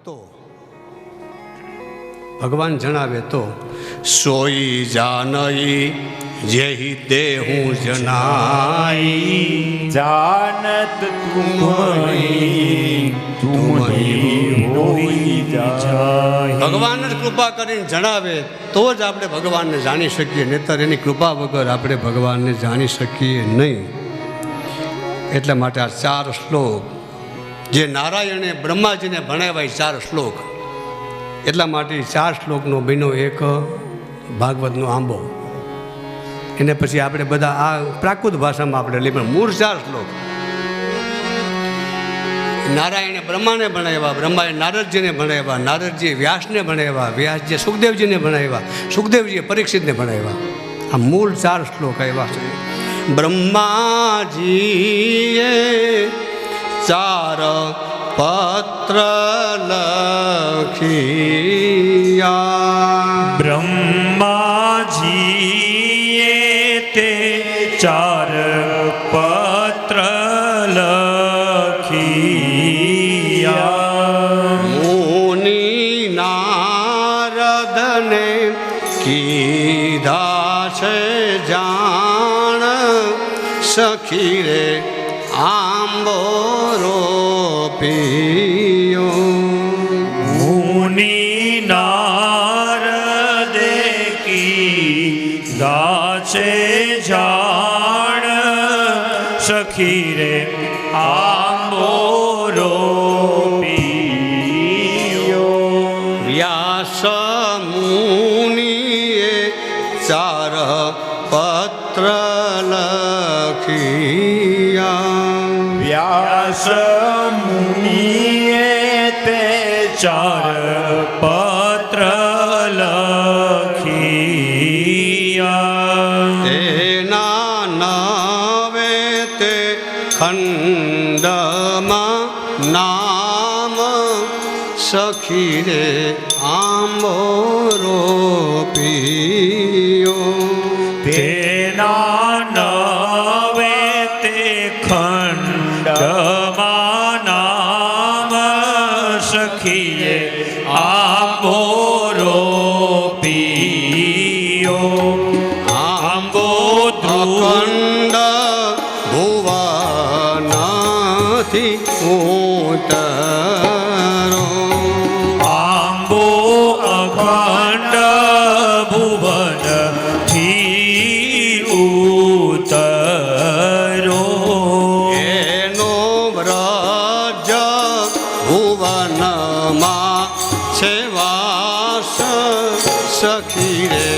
તો ભગવાન જણાવે તો સોઈ જાનઈ જેહી દેહું જનાઈ जानत तुम्हें होई जाय। ભગવાન જ કૃપા કરીને જણાવે તો જ આપણે ભગવાનને જાણી શકીએ, નહીંતર એની કૃપા વગર આપણે ભગવાનને જાણી શકીએ નહીં. એટલા માટે આ 4 શ્લોક જે નારાયણે બ્રહ્માજીને ભણાવ્યા, 4 શ્લોક, એટલા માટે 4 શ્લોકનો બન્યો એક ભાગવતનો આંબો. એને પછી આપણે બધા આ પ્રાકૃત ભાષામાં આપણે લઈ, પણ મૂળ 4 શ્લોક નારાયણે બ્રહ્માને ભણાવ્યા, બ્રહ્માએ નારદજીને ભણાવ્યા, નારદજીએ વ્યાસને ભણાવ્યા, વ્યાસજીએ સુખદેવજીને ભણાવ્યા, સુખદેવજીએ પરીક્ષિતને ભણાવ્યા. આ મૂળ 4 શ્લોક આવ્યા છે. બ્રહ્માજીએ 4 પત્ર લખ્યા, ब्रह्माजीए ते 4 पत्र लखिया। મુનિ નારદને કીધા છે જાણ, સખી રે આંબો રોપિયો. मुनि नारदे की दाचे जान, सखी रे आंबो रोपियो। વ્યાસ મુનિએ 4 પત્ર લખ્યા, व्यास मुनिए ते 4 पत्र लखिया। તેના નાવે તે ખંડમાં નામ, સખી રે આંબો રોપિયો. તેના નવે તે ખંડમાં નામ, સખીએ આંબો રોપિયો. આંબો અખંડ ભુવનથી ઉતરો, આંબો અખંડ ભુવનથી ઉતરો. એનો વ્રજ ભુવનમાં છે વાસ, સખી રે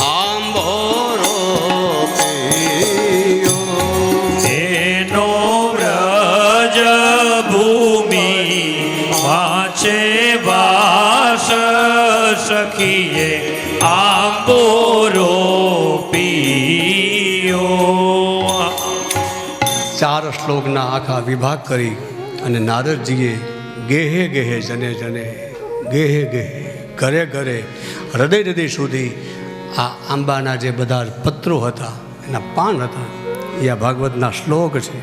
આંબો રોપિયો. તેનો વ્રજ ભૂમિ વાંચે વાસ, સખીએ આંબો રોપિયો. 4 શ્લોકના આખા વિભાગ કરી અને નારદજીએ ગેહે ગેહે જને જને, ગેહે ગેહે, ઘરે ઘરે, હૃદય હૃદય સુધી આ આંબાના જે બધા પત્રો હતા, એના પાન હતા, એ આ ભાગવતના શ્લોક છે.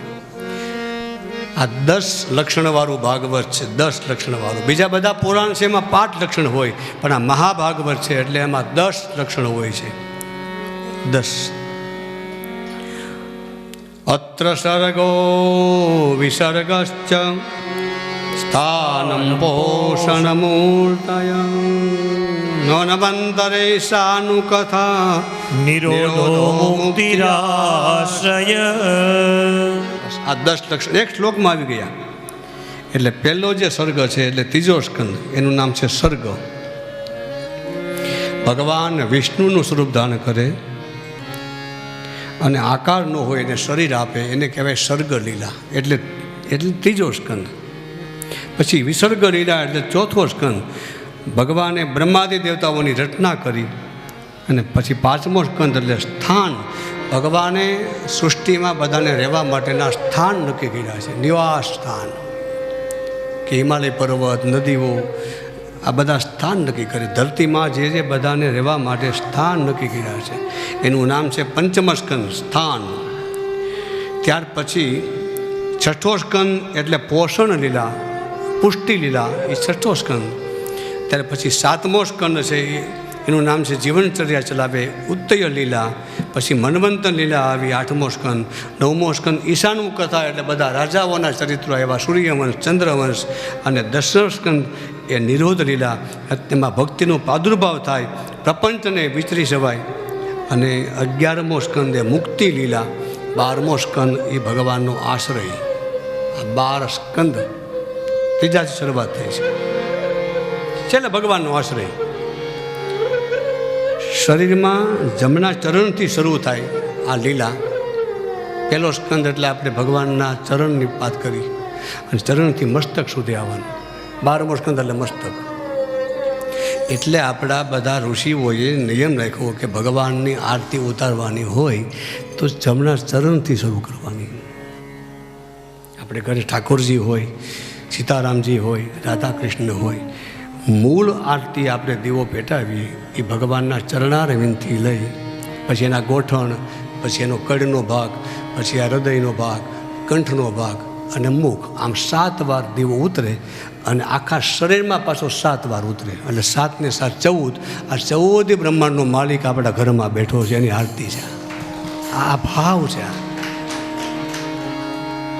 આ 10 લક્ષણવાળું ભાગવત છે, 10 લક્ષણવાળું. બીજા બધા પુરાણ છે એમાં 5 લક્ષણ હોય, પણ આ મહાભાગવત છે એટલે એમાં 10 લક્ષણ હોય છે. 10. અત્ર સર્ગો વિસર્ગશ્ચ સ્થાનમ પોષણમૂર્તય નોનવંતરે સાનુકથા નિરોધો મુક્તિરાશ્રય. આ 10 લક્ષણ એક શ્લોકમાં આવી ગયા. એટલે પહેલો જે સર્ગ છે એટલે ત્રીજો સ્કંદ, એનું નામ છે સર્ગ. ભગવાન વિષ્ણુનું સ્વરૂપ ધારણ કરે અને આકાર ન હોય એને શરીર આપે, એને કહેવાય સર્ગ લીલા, એટલે ત્રીજો સ્કંદ. પછી વિસર્ગ લીલા એટલે ચોથો સ્કંદ. ભગવાને બ્રહ્માદિ દેવતાઓની રચના કરી અને પછી 5મો સ્કંદ એટલે સ્થાન. ભગવાને સૃષ્ટિમાં બધાને રહેવા માટેના સ્થાન નક્કી કર્યા છે, નિવાસ સ્થાન, કે હિમાલય પર્વત, નદીઓ, આ બધા સ્થાન નક્કી કરે. ધરતીમાં જે બધાને રહેવા માટે સ્થાન નક્કી કર્યા છે, એનું નામ છે પંચમ સ્કંદ સ્થાન. ત્યાર પછી છઠ્ઠો સ્કંદ એટલે પોષણ લીલા, પુષ્ટિ લીલા એ 6ઠ્ઠો સ્કંદ. ત્યારે પછી 7મો સ્કંદ છે એનું નામ છે જીવનચર્યા ચલાવે ઉત્તય લીલા. પછી મન્વંતર લીલા આવી 8મો સ્કંદ. 9મો સ્કંદ ઈશાનું કથા એટલે બધા રાજાઓના ચરિત્રો એવા સૂર્યવંશ ચંદ્રવંશ. અને 10મો સ્કંદ એ નિરોધ લીલા, તેમાં ભક્તિનો પ્રાદુર્ભાવ થાય, પ્રપંચને વિચરી જવાય. અને 11મો સ્કંદ એ મુક્તિ લીલા. 12મો સ્કંદ એ ભગવાનનો આશ્રય. આ 12 સ્કંદ ત્રીજાથી શરૂઆત થઈ છે. છેલ્લે ભગવાનનો આશ્રય શરીરમાં જમણા ચરણથી શરૂ થાય આ લીલા. પહેલો સ્કંદ એટલે આપણે ભગવાનના ચરણની વાત કરી અને ચરણથી મસ્તક સુધી આવવાનું. 12મો સ્કંદ એટલે મસ્તક. એટલે આપણા બધા ઋષિઓએ નિયમ રાખ્યો કે ભગવાનની આરતી ઉતારવાની હોય તો જમણા ચરણથી શરૂ કરવાની. આપણે ઘરે ઠાકોરજી હોય, સીતારામજી હોય, રાધા કૃષ્ણ હોય, મૂળ આરતી આપણે દીવો પેટાવીએ એ ભગવાનના ચરણારવિંદથી લઈ પછી એના ગોઠણ, પછી એનો કડનો ભાગ, પછી આ હૃદયનો ભાગ, કંઠનો ભાગ અને મુખ, આમ 7 વાર દીવો ઉતરે અને આખા શરીરમાં પાછો 7 વાર ઉતરે. એટલે 7 ને 7 14. આ 14 બ્રહ્માંડનો માલિક આપણા ઘરમાં બેઠો છે, એની આરતી છે. આ ભાવ છે.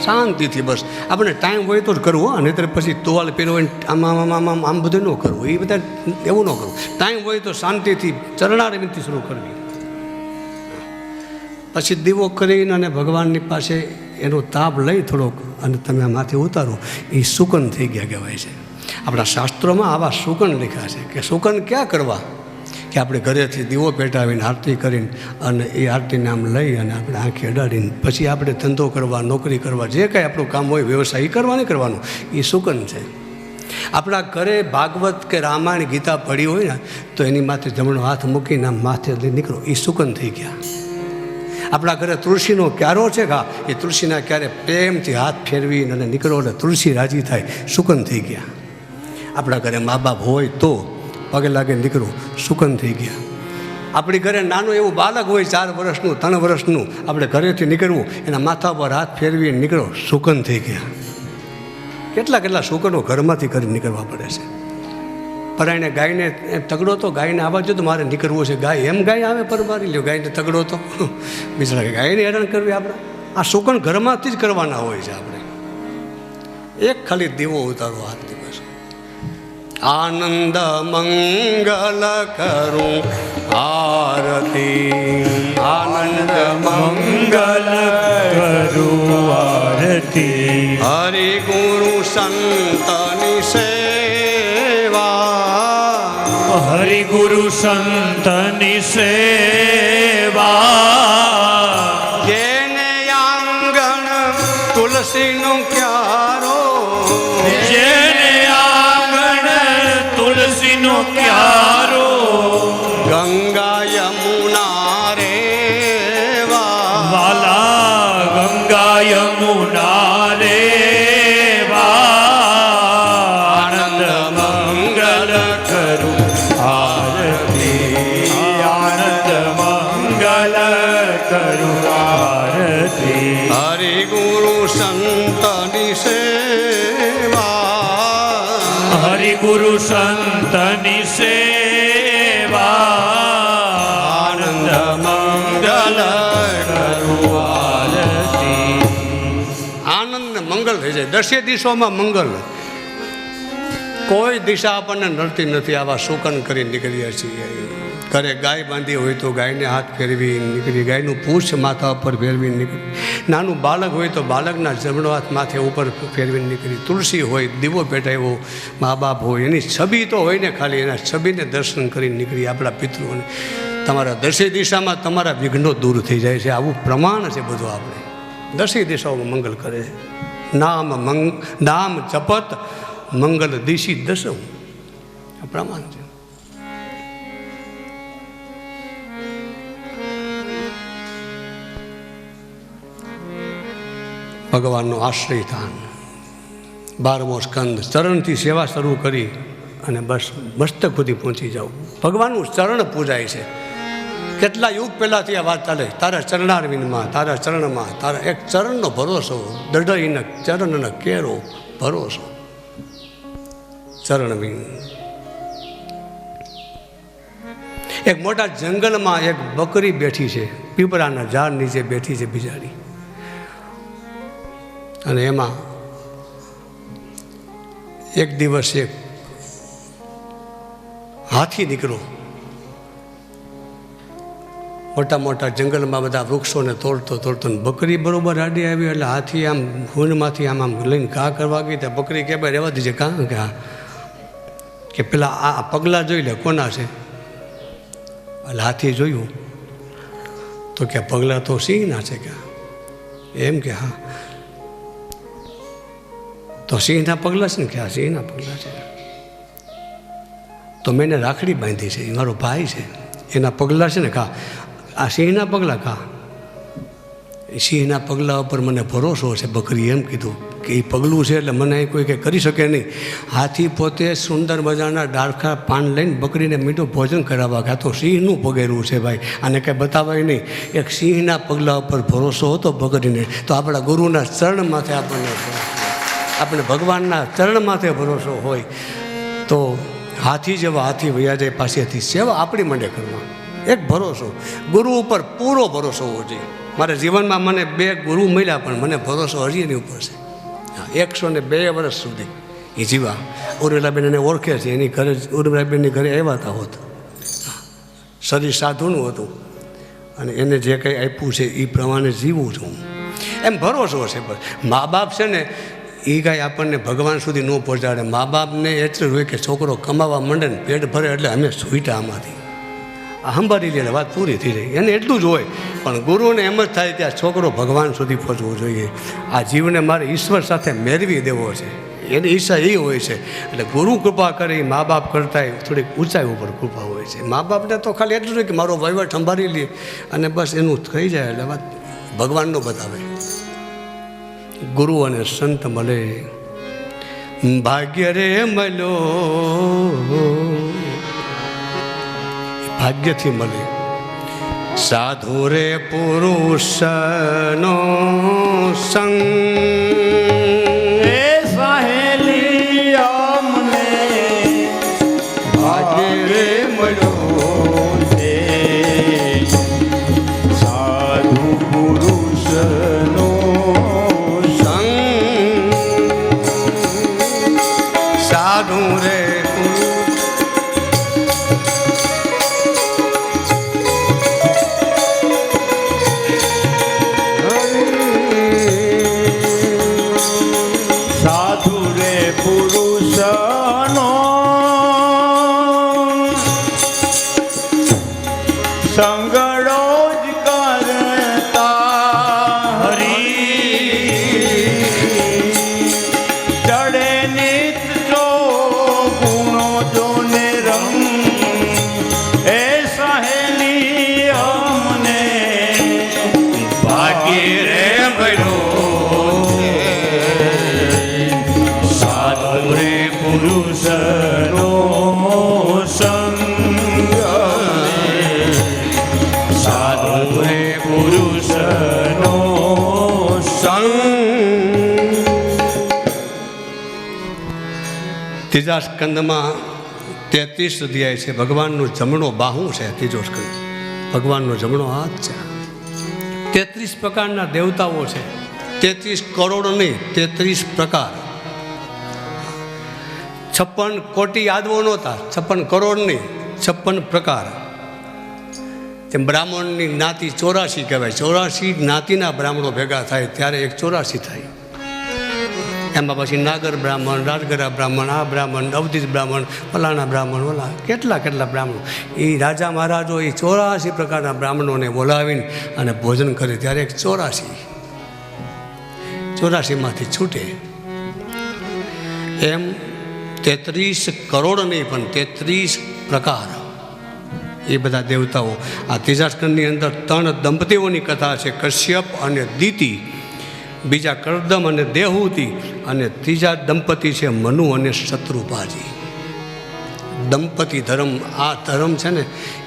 શાંતિથી બસ આપણે ટાઈમ હોય તો જ કરવું. અને ત્યારે પછી તોવાલ પહેરવો આમ બધું ન કરવું. એ બધા એવું ન કરવું. ટાઈમ હોય તો શાંતિથી ચરણારવિંદથી શરૂ કરવી. પછી દીવો કરીને અને ભગવાનની પાસે એનો તાપ લઈ થોડોક અને તમે આ માથે ઉતારો, એ સુકન થઈ ગયા કહેવાય છે. આપણા શાસ્ત્રોમાં આવા સુકન લખ્યા છે કે સુકન ક્યાં કરવા, કે આપણે ઘરેથી દીવો પેટાવીને આરતી કરીને અને એ આરતીને આમ લઈ અને આપણે આંખે અડાડીને પછી આપણે ધંધો કરવા, નોકરી કરવા, જે કાંઈ આપણું કામ હોય, વ્યવસાય એ કરવા નહીં કરવાનું. એ સુકન છે. આપણા ઘરે ભાગવત કે રામાયણ ગીતા પડી હોય ને તો એની માથે જમણો હાથ મૂકીને આમ માથે નીકળો, એ સુકન થઈ ગયા. આપણા ઘરે તુલસીનો ક્યારો છે, હા, એ તુલસીના ક્યારે પ્રેમથી હાથ ફેરવીને અને નીકળો એટલે તુલસી રાજી થાય, સુકન થઈ ગયા. આપણા ઘરે મા બાપ હોય તો પગે લાગે નીકળો, સુકન થઈ ગયા. આપણી ઘરે નાનું એવું બાળક હોય 4 વર્ષનું, 3 વર્ષનું, આપણે ઘરેથી નીકળવું, એના માથા પર હાથ ફેરવીને નીકળો, સુકન થઈ ગયા. કેટલા સુકનો ઘરમાંથી કરી નીકળવા પડે છે. પરાયણે ગાયને તગડો તો ગાયને આવવા જો તો મારે નીકળવું છે, ગાય એમ ગાય આવે પરમારી લ્યો, ગાયને તગડો તો બિચારા ગાયને હેરાન કરવી આપણે. આ સુકન ઘરમાંથી જ કરવાના હોય છે. આપણે એક ખાલી દીવો ઉતારો હાથ દિવસ, આનંદ મંગલ કરું આરતી, આનંદ મંગલ કરું આરતી. હરિ ગુરુ સંતની સેવા, હરિ ગુરુ સંતની સેવા. જેને આંગણ તુલસીનો ક્યારો, જેને આંગણ તુલસીનો ક્યારો, ગંગા યમુના રે વાલા ગંગા યમુના રે આનંદ મંગલ કરું આરતી, આનંદ મંગલ કરું આરતી. હરિ ગુરુ સંતની સેવા, હરિ ગુરુ સંતની સેવા. આનંદ મંગલ કરું આરતી. આનંદ મંગલ થઈ જાય. 10 દિશાઓમાં મંગલ. કોઈ દિશા આપણને નડતી નથી. આવા સુકન કરી નીકળીએ છીએ. ઘરે ગાય બાંધી હોય તો ગાયને હાથ ફેરવી નીકળી, ગાયનું પૂંછ માથા ઉપર ફેરવી નીકળી. નાનું બાળક હોય તો બાળકના જમણો હાથ માથે ઉપર ફેરવીને નીકળી. તુલસી હોય, દીવો પેટાવ્યો, મા બાપ હોય, એની છબી તો હોય ને, ખાલી એના છબીને દર્શન કરીને નીકળી. આપણા પિતૃઓને તમારા 10 દિશામાં તમારા વિઘ્નો દૂર થઈ જાય છે. આવું પ્રમાણ છે બધું. આપણે 10 દિશાઓમાં મંગલ કરે છે. નામ જપત મંગલ દિશી દસમ, આ પ્રમાણ છે. ભગવાનનો આશ્રય થાન. 12મો સ્કંદ. ચરણથી સેવા શરૂ કરી અને બસ મસ્તક સુધી પહોંચી જાઓ. ભગવાનનું ચરણ પૂજાય છે. કેટલા યુગ પહેલાંથી આ વાત ચાલે. તારા ચરણારવિંદમાં, તારા ચરણમાં, તારા એક ચરણનો ભરોસો, દઢઈને ચરણનો કેરો ભરોસો. ચરણવીન. એક મોટા જંગલમાં એક બકરી બેઠી છે, પીપળાના ઝાડ નીચે બેઠી છે બિચારી. અને એમાં એક દિવસ એક હાથી નીકળ્યો. મોટા મોટા જંગલમાં બધા વૃક્ષોને તોડતો ને બકરી બરોબર આડી આવી એટલે હાથી આમ ખૂનમાંથી આમ લઈને ઘા કરવા ગઈ. ત્યાં બકરી કે ભાઈ રહેવા દીજે કાં કે પેલા આ પગલાં જોઈ લે કોના છે. એટલે હાથી જોયું તો કે પગલાં તો સિંહના છે કે એમ કે હા તો સિંહના પગલાં છે ને કે હા સિંહના પગલાં છે. તો મેં એને રાખડી બાંધી છે, એ મારો ભાઈ છે, એના પગલાં છે ને કા આ સિંહના પગલાં કા સિંહના પગલાં ઉપર મને ભરોસો છે. બકરી એમ કીધું કે એ પગલું છે એટલે મને કોઈ કંઈ કરી શકે નહીં. હાથી પોતે સુંદર મજાના ડાળખા પાન લઈને બકરીને મીઠું ભોજન કરાવવા ગયા. તો સિંહનું પગેરું છે ભાઈ, આને કંઈ બતાવાય નહીં. એક સિંહના પગલાં ઉપર ભરોસો હતો બકરીને. તો આપણા ગુરુના ચરણ માથે આપણે ભગવાનના ચરણ માથે ભરોસો હોય તો હાથી જેવા હાથી વયા જાય પાસેથી સેવા આપણી માટે કરવા. એક ભરોસો ગુરુ ઉપર પૂરો ભરોસો હોવો જોઈએ. મારા જીવનમાં મને 2 ગુરુ મળ્યા પણ મને ભરોસો હજી એની ઉપર છે. 102 વર્ષ સુધી એ જીવા. ઉર્મિલાબેન એને ઓળખે છે, એની ઘરે ઉર્મિલાબેનની ઘરે આવ્યા હતા હોત. શરીર સાધુનું હતું અને એને જે કંઈ આપ્યું છે એ પ્રમાણે જીવું છું એમ ભરોસો છે. પણ મા બાપ છે ને એ કાંઈ આપણને ભગવાન સુધી ન પહોંચાડે. મા બાપને એટલું જ હોય કે છોકરો કમાવા માંડે ને પેટ ભરે એટલે અમે છૂટ્યા આમાંથી સંભાળી લે વાત પૂરી થઈ જાય એને એટલું જ હોય. પણ ગુરુને એમ જ થાય કે આ છોકરો ભગવાન સુધી પહોંચવો જોઈએ, આ જીવને મારે ઈશ્વર સાથે મેળવી દેવો છે, એની ઈચ્છા એ હોય છે. એટલે ગુરુ કૃપા કરે મા બાપ કરતાં થોડીક ઊંચાઈ ઉપર કૃપા હોય છે. મા બાપને તો ખાલી એટલું જ કે મારો વહીવટ સંભાળી લે અને બસ એનું થઈ જાય એટલે વાત ભગવાનનો બતાવે. ગુરુ અને સંત મળે ભાગ્ય રે મળ્યો, ભાગ્યથી મળે. સાધુ રે પુરુષનો સંગ સહેલી અમને ભાગ્ય રે મળ્યો છે. સાધુ પુરુષનો સંગ સાધુ રે પુરુષનો સંગડો જ કરતા હરી ચડે નિત જો ગુણો જોને રંગ એ સહેલી અમને ભાગ્ય રે મળ્યો પુરુષનો સંગ. સાધુ રે પુરુષનો સંગ. ત્રીજા સ્કંદમાં 33 અધ્યાય છે. ભગવાનનું જમણો બાહુ છે ત્રીજો સ્કંદ, ભગવાનનો જમણો હાથ છે. 33 પ્રકારના દેવતાઓ છે. 33 કરોડ નહીં, 33 પ્રકાર. 56 કોટી યાદવો નહોતા, 56 કરોડ નહીં, 56 પ્રકાર. તેમ બ્રાહ્મણની જ્ઞાતિ 84 કહેવાય. 84 જ્ઞાતિના બ્રાહ્મણો ભેગા થાય ત્યારે એક 84 થાય. એમાં પછી નાગર બ્રાહ્મણ, રાજગરા બ્રાહ્મણ, આ બ્રાહ્મણ, અવધિજ બ્રાહ્મણ, ફલાણા બ્રાહ્મણ, ઓલા કેટલા બ્રાહ્મણો. એ રાજા મહારાજો એ 84 પ્રકારના બ્રાહ્મણોને બોલાવીને અને ભોજન કરે ત્યારે એક 84માંથી છૂટે. એમ 33 કરોડ નહીં પણ 33 પ્રકાર એ બધા દેવતાઓ. આ ત્રીજા સ્કંદની અંદર 3 દંપતીઓની કથા છે, કશ્યપ અને દિતિ. બીજા કરદમ અને દેહૂતિ અને ત્રીજા દંપતી છે મનુ અને શત્રુપાજી. દંપતી ધર્મ, આ ધર્મ છે ને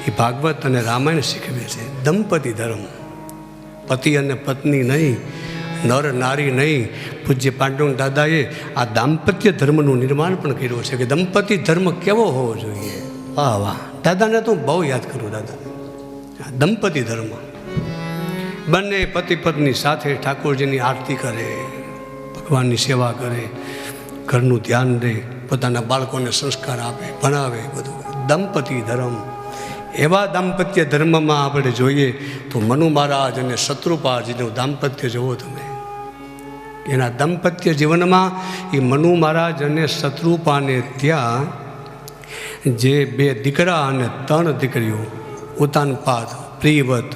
એ ભાગવત અને રામાયણ શીખવે છે. દંપતી ધર્મ, પતિ અને પત્ની નહીં, નર નારી નહીં. પૂજ્ય પાંડુરંગ દાદાએ આ દાંપત્ય ધર્મનું નિર્માણ પણ કર્યું છે કે દંપતિ ધર્મ કેવો હોવો જોઈએ. વાહ વાહ, દાદાને તો હું બહુ યાદ કરું. દાદા દંપતિ ધર્મ, બંને પતિ પત્ની સાથે ઠાકોરજીની આરતી કરે, ભગવાનની સેવા કરે, ઘરનું ધ્યાન દે, પોતાના બાળકોને સંસ્કાર આપે, ભણાવે, બધું દંપતિ ધર્મ. એવા દાંપત્ય ધર્મમાં આપણે જોઈએ તો મનુ મહારાજ અને શત્રુપાજીનું દાંપત્ય જુઓ તમે. એના દાંપત્ય જીવનમાં એ મનુ મહારાજ અને શત્રુપાને ત્યાં જે 2 દીકરા અને 3 દીકરીઓ, ઉતાનપાદ, પ્રિયવત,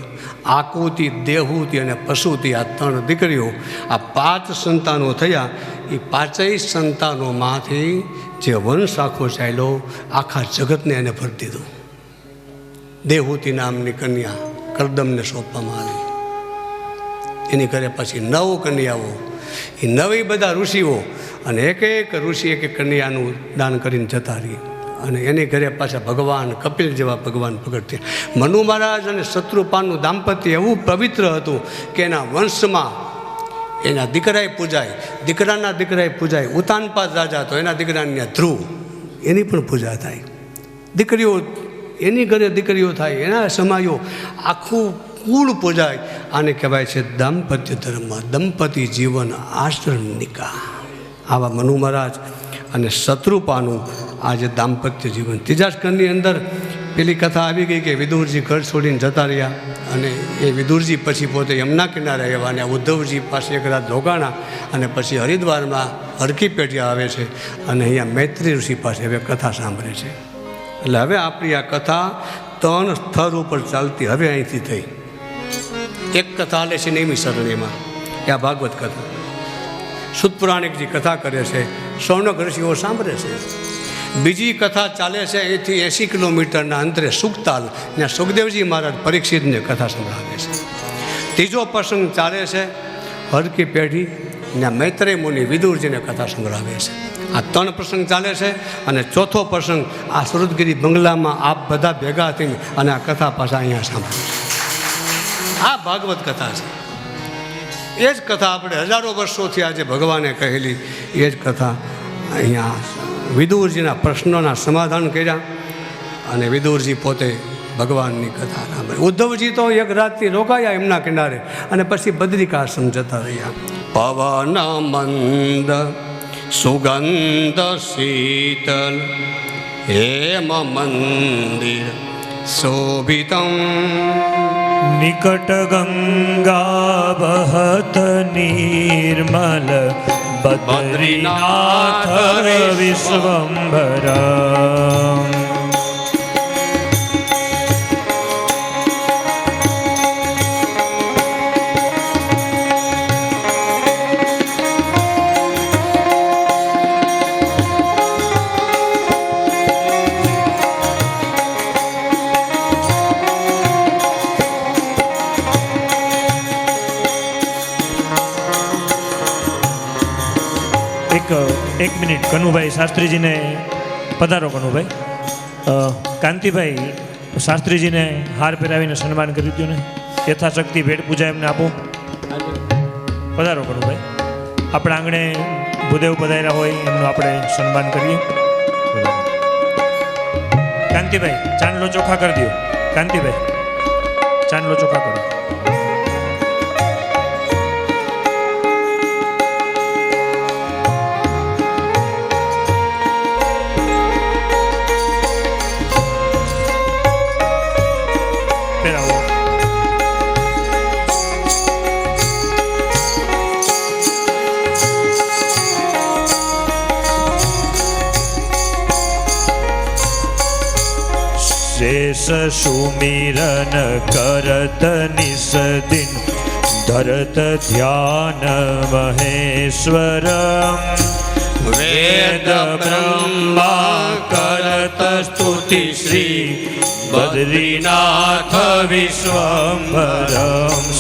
આકુતિ, દેહુતિ અને પશુતિ, આ 3 દીકરીઓ, આ 5 સંતાનો થયા. એ 5 સંતાનોમાંથી જે વંશ આખો ચાલ્યો, આખા જગતને એને ભરી દીધું. દેહુતિ નામની કન્યા કરદમને સોંપવામાં આવી. એની ઘરે પછી 9 કન્યાઓ, એ 9 બધા ઋષિઓ, અને એક ઋષિ એક કન્યાનું દાન કરીને જતા રહી. અને એની ઘરે પાછા ભગવાન કપિલ જેવા ભગવાન પ્રગટ થયા. મનુ મહારાજ અને શત્રુપાનનું દાંપત્ય એવું પવિત્ર હતું કે એના વંશમાં એના દીકરાએ પૂજાય, દીકરાના દીકરાએ પૂજાય. ઉતાનપાદ રાજા તો એના દીકરાની ધ્રુવ, એની પણ પૂજા થાય. દીકરીઓ એની ઘરે દીકરીઓ થાય, એના સમાયો, આખું કુળ પૂજાય. આને કહેવાય છે દાંપત્ય ધર્મ, દંપતિ જીવન આશ્રમ નિકાહ. આવા મનુ મહારાજ અને શત્રુપાનું આજે દાંપત્ય જીવન. 3જા સ્કંદની અંદર પેલી કથા આવી ગઈ કે વિદુરજી ઘર છોડીને જતા રહ્યા, અને એ વિદુરજી પછી પોતે યમુના કિનારે આવ્યા, અને ઉદ્ધવજી પાસે એક રાત રોકાણા, અને પછી હરિદ્વારમાં હરકી પેઢિયા આવે છે, અને અહીંયા મૈત્રી ઋષિ પાસે હવે કથા સાંભળે છે. એટલે હવે આપણી આ કથા 3 સ્તર ઉપર ચાલતી હવે અહીંથી થઈ. એક કથા હાલે છે નેમી સરણીમાં, કે આ ભાગવત કથા. સુતપુરાણિકજી કથા કરે છે, શૌનક ઋષિઓ સાંભળે છે. બીજી કથા ચાલે છે અહીંથી 80 કિલોમીટરના અંતરે સુખતાલ, ત્યાં સુખદેવજી મહારાજ પરીક્ષિતને કથા સંભળાવે છે. ત્રીજો પ્રસંગ ચાલે છે હરકી પેઢી, ત્યાં મૈત્રેય મુનિ વિદુરજીને કથા સંભળાવે છે. આ 3 પ્રસંગ ચાલે છે, અને ચોથો પ્રસંગ આ સુરતગીરી બંગલામાં આપ બધા ભેગા થઈને અને આ કથા પાછા અહીંયા સાંભળે છે. આ ભાગવત કથા છે. એ જ કથા આપણે હજારો વર્ષોથી આજે ભગવાને કહેલી એ જ કથા અહીંયા વિદુરજીના પ્રશ્નોના સમાધાન કર્યા, અને વિદુરજી પોતે ભગવાનની કથા સાંભળી. ઉદ્ધવજી તો એક રાતથી રોકાયા એમના કિનારે, અને પછી બદ્રિકાશ્રમ જતા રહ્યા. પવન મંદ સુગંધ શીતલ હેમ મંદિર શોભિતમ નિકટ ગંગા બહત નિર્મલ બદ્રીનાથ વિશ્વંભર. એક મિનિટ, કનુભાઈ શાસ્ત્રીજીને પધારો. કનુભાઈ, કાંતિભાઈ શાસ્ત્રીજીને હાર પહેરાવીને સન્માન કરી દો ને. યથાશક્તિ ભેટ પૂજા એમને આપો. પધારો કનુભાઈ. આપણા આંગણે ભૂદેવ પધાર્યા હોય એમનું આપણે સન્માન કરીએ. કાંતિભાઈ ચાંદલો ચોખા કરી દો. કાંતિભાઈ ચાંદલો ચોખા કરો. શેષ સુમિરન કરત નિસદિન ધરત ધ્યાન મહેશ્વર વેદ બ્રહ્મા કરત સ્તુતિ શ્રી બદ્રીનાથ વિશ્વંભર.